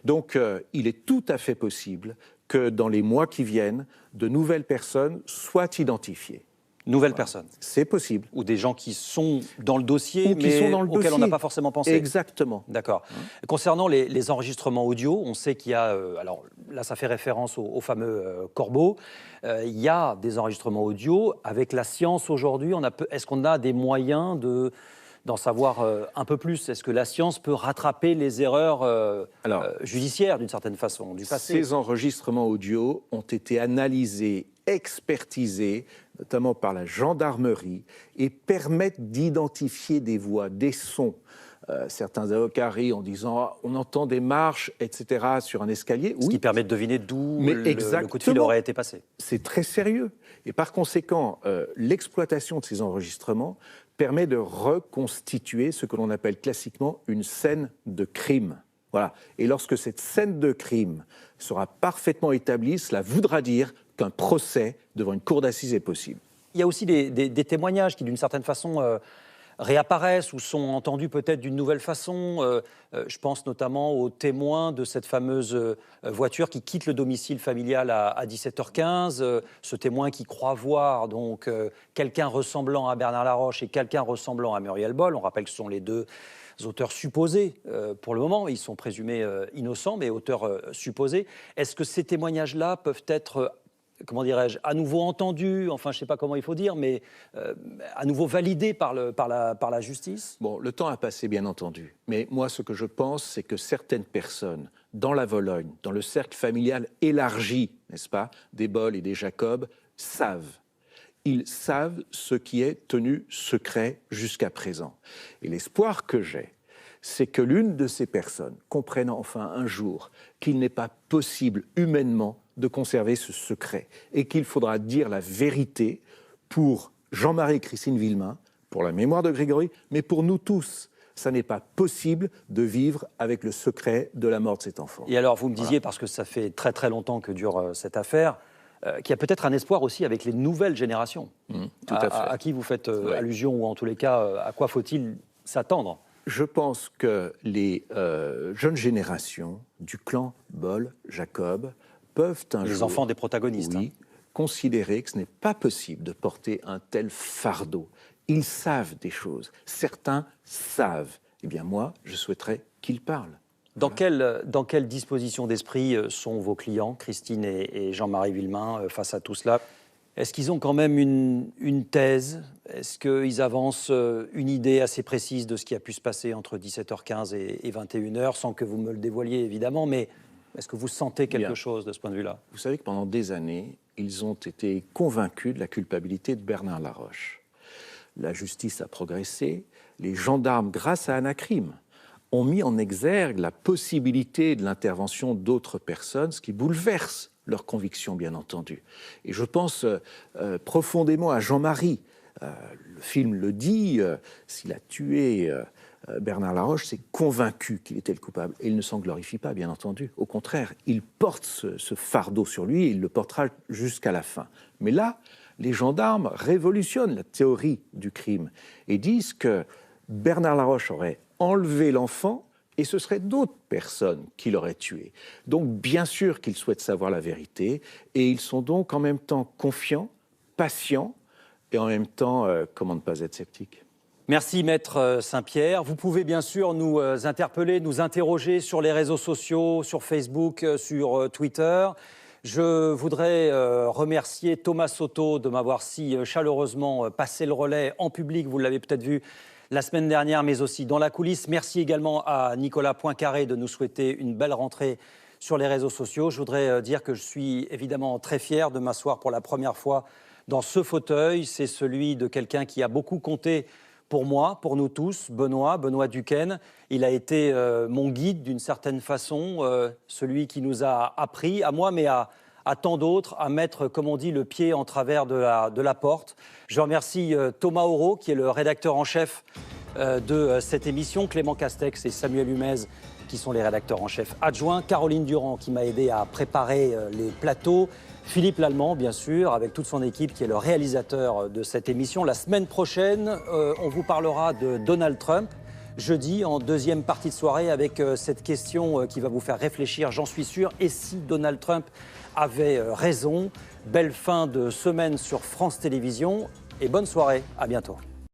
Donc, il est tout à fait possible que dans les mois qui viennent, de nouvelles personnes soient identifiées. Nouvelles personnes ? C'est possible. Ou des gens qui sont dans le dossier, mais auxquels on n'a pas forcément pensé. Exactement. D'accord. Concernant les enregistrements audio, on sait qu'il y a... alors là, ça fait référence au fameux corbeau. Il y a des enregistrements audio. Avec la science aujourd'hui, est-ce qu'on a des moyens d'en savoir un peu plus ? Est-ce que la science peut rattraper les erreurs judiciaires, d'une certaine façon, du passé ? Ces enregistrements audio ont été analysés, expertisés, notamment par la gendarmerie, et permettent d'identifier des voix, des sons. Certains avocats rient en disant « on entend des marches, etc. sur un escalier ». Ce qui permet de deviner d'où le coup de fil aurait été passé. C'est très sérieux. Et par conséquent, l'exploitation de ces enregistrements permet de reconstituer ce que l'on appelle classiquement une scène de crime. Voilà. Et lorsque cette scène de crime sera parfaitement établie, cela voudra dire qu'un procès devant une cour d'assises est possible. Il y a aussi des témoignages qui, d'une certaine façon, réapparaissent ou sont entendus peut-être d'une nouvelle façon. Je pense notamment aux témoins de cette fameuse voiture qui quitte le domicile familial à 17h15. Ce témoin qui croit voir donc quelqu'un ressemblant à Bernard Laroche et quelqu'un ressemblant à Muriel Boll. On rappelle que ce sont les deux auteurs supposés pour le moment. Ils sont présumés innocents, mais auteurs supposés. Est-ce que ces témoignages-là peuvent être... comment dirais-je, à nouveau entendu, enfin je ne sais pas comment il faut dire, mais à nouveau validé par la justice ? Bon, le temps a passé bien entendu, mais moi ce que je pense, c'est que certaines personnes dans la Vologne, dans le cercle familial élargi, n'est-ce pas, des Boll et des Jacob, savent. Ils savent ce qui est tenu secret jusqu'à présent. Et l'espoir que j'ai, c'est que l'une de ces personnes comprenne enfin un jour qu'il n'est pas possible humainement de conserver ce secret et qu'il faudra dire la vérité pour Jean-Marie et Christine Villemain, pour la mémoire de Grégory, mais pour nous tous. Ça n'est pas possible de vivre avec le secret de la mort de cet enfant. Et alors, vous me disiez, parce que ça fait très très longtemps que dure cette affaire, qu'il y a peut-être un espoir aussi avec les nouvelles générations. Tout à fait. À qui vous faites allusion, ou en tous les cas, à quoi faut-il s'attendre ? Je pense que les jeunes générations du clan Boll, Jacob, peuvent un jour... Les enfants des protagonistes. Oui, considérer que ce n'est pas possible de porter un tel fardeau. Ils savent des choses. Certains savent. Eh bien moi, je souhaiterais qu'ils parlent. Dans quelle disposition d'esprit sont vos clients, Christine et Jean-Marie Villemain, face à tout cela ? Est-ce qu'ils ont quand même une thèse ? Est-ce qu'ils avancent une idée assez précise de ce qui a pu se passer entre 17h15 et 21h, sans que vous me le dévoiliez évidemment, mais est-ce que vous sentez quelque chose de ce point de vue-là ? Vous savez que pendant des années, ils ont été convaincus de la culpabilité de Bernard Laroche. La justice a progressé, les gendarmes, grâce à Anacrim, ont mis en exergue la possibilité de l'intervention d'autres personnes, ce qui bouleverse leurs convictions, bien entendu. Et je pense profondément à Jean-Marie, le film le dit, s'il a tué Bernard Laroche, c'est convaincu qu'il était le coupable. Et il ne s'en glorifie pas, bien entendu. Au contraire, il porte ce fardeau sur lui et il le portera jusqu'à la fin. Mais là, les gendarmes révolutionnent la théorie du crime et disent que Bernard Laroche aurait enlevé l'enfant et ce seraient d'autres personnes qui l'auraient tué. Donc, bien sûr qu'ils souhaitent savoir la vérité et ils sont donc en même temps confiants, patients et en même temps, comment ne pas être sceptiques. Merci Maître Saint-Pierre. Vous pouvez bien sûr nous interpeller, nous interroger sur les réseaux sociaux, sur Facebook, sur Twitter. Je voudrais remercier Thomas Soto de m'avoir si chaleureusement passé le relais en public, vous l'avez peut-être vu la semaine dernière, mais aussi dans la coulisse. Merci également à Nicolas Poincaré de nous souhaiter une belle rentrée sur les réseaux sociaux. Je voudrais dire que je suis évidemment très fier de m'asseoir pour la première fois dans ce fauteuil. C'est celui de quelqu'un qui a beaucoup compté pour moi, pour nous tous, Benoît Duquesne. Il a été mon guide d'une certaine façon, celui qui nous a appris, à moi, mais à tant d'autres, à mettre, comme on dit, le pied en travers de la porte. Je remercie Thomas Auro, qui est le rédacteur en chef de cette émission, Clément Castex et Samuel Humez, qui sont les rédacteurs en chef adjoints, Caroline Durand, qui m'a aidé à préparer les plateaux, Philippe Lallemand, bien sûr, avec toute son équipe, qui est le réalisateur de cette émission. La semaine prochaine, on vous parlera de Donald Trump, jeudi, en deuxième partie de soirée, avec cette question qui va vous faire réfléchir, j'en suis sûr. Et si Donald Trump avait raison? Belle fin de semaine sur France Télévisions et bonne soirée, à bientôt.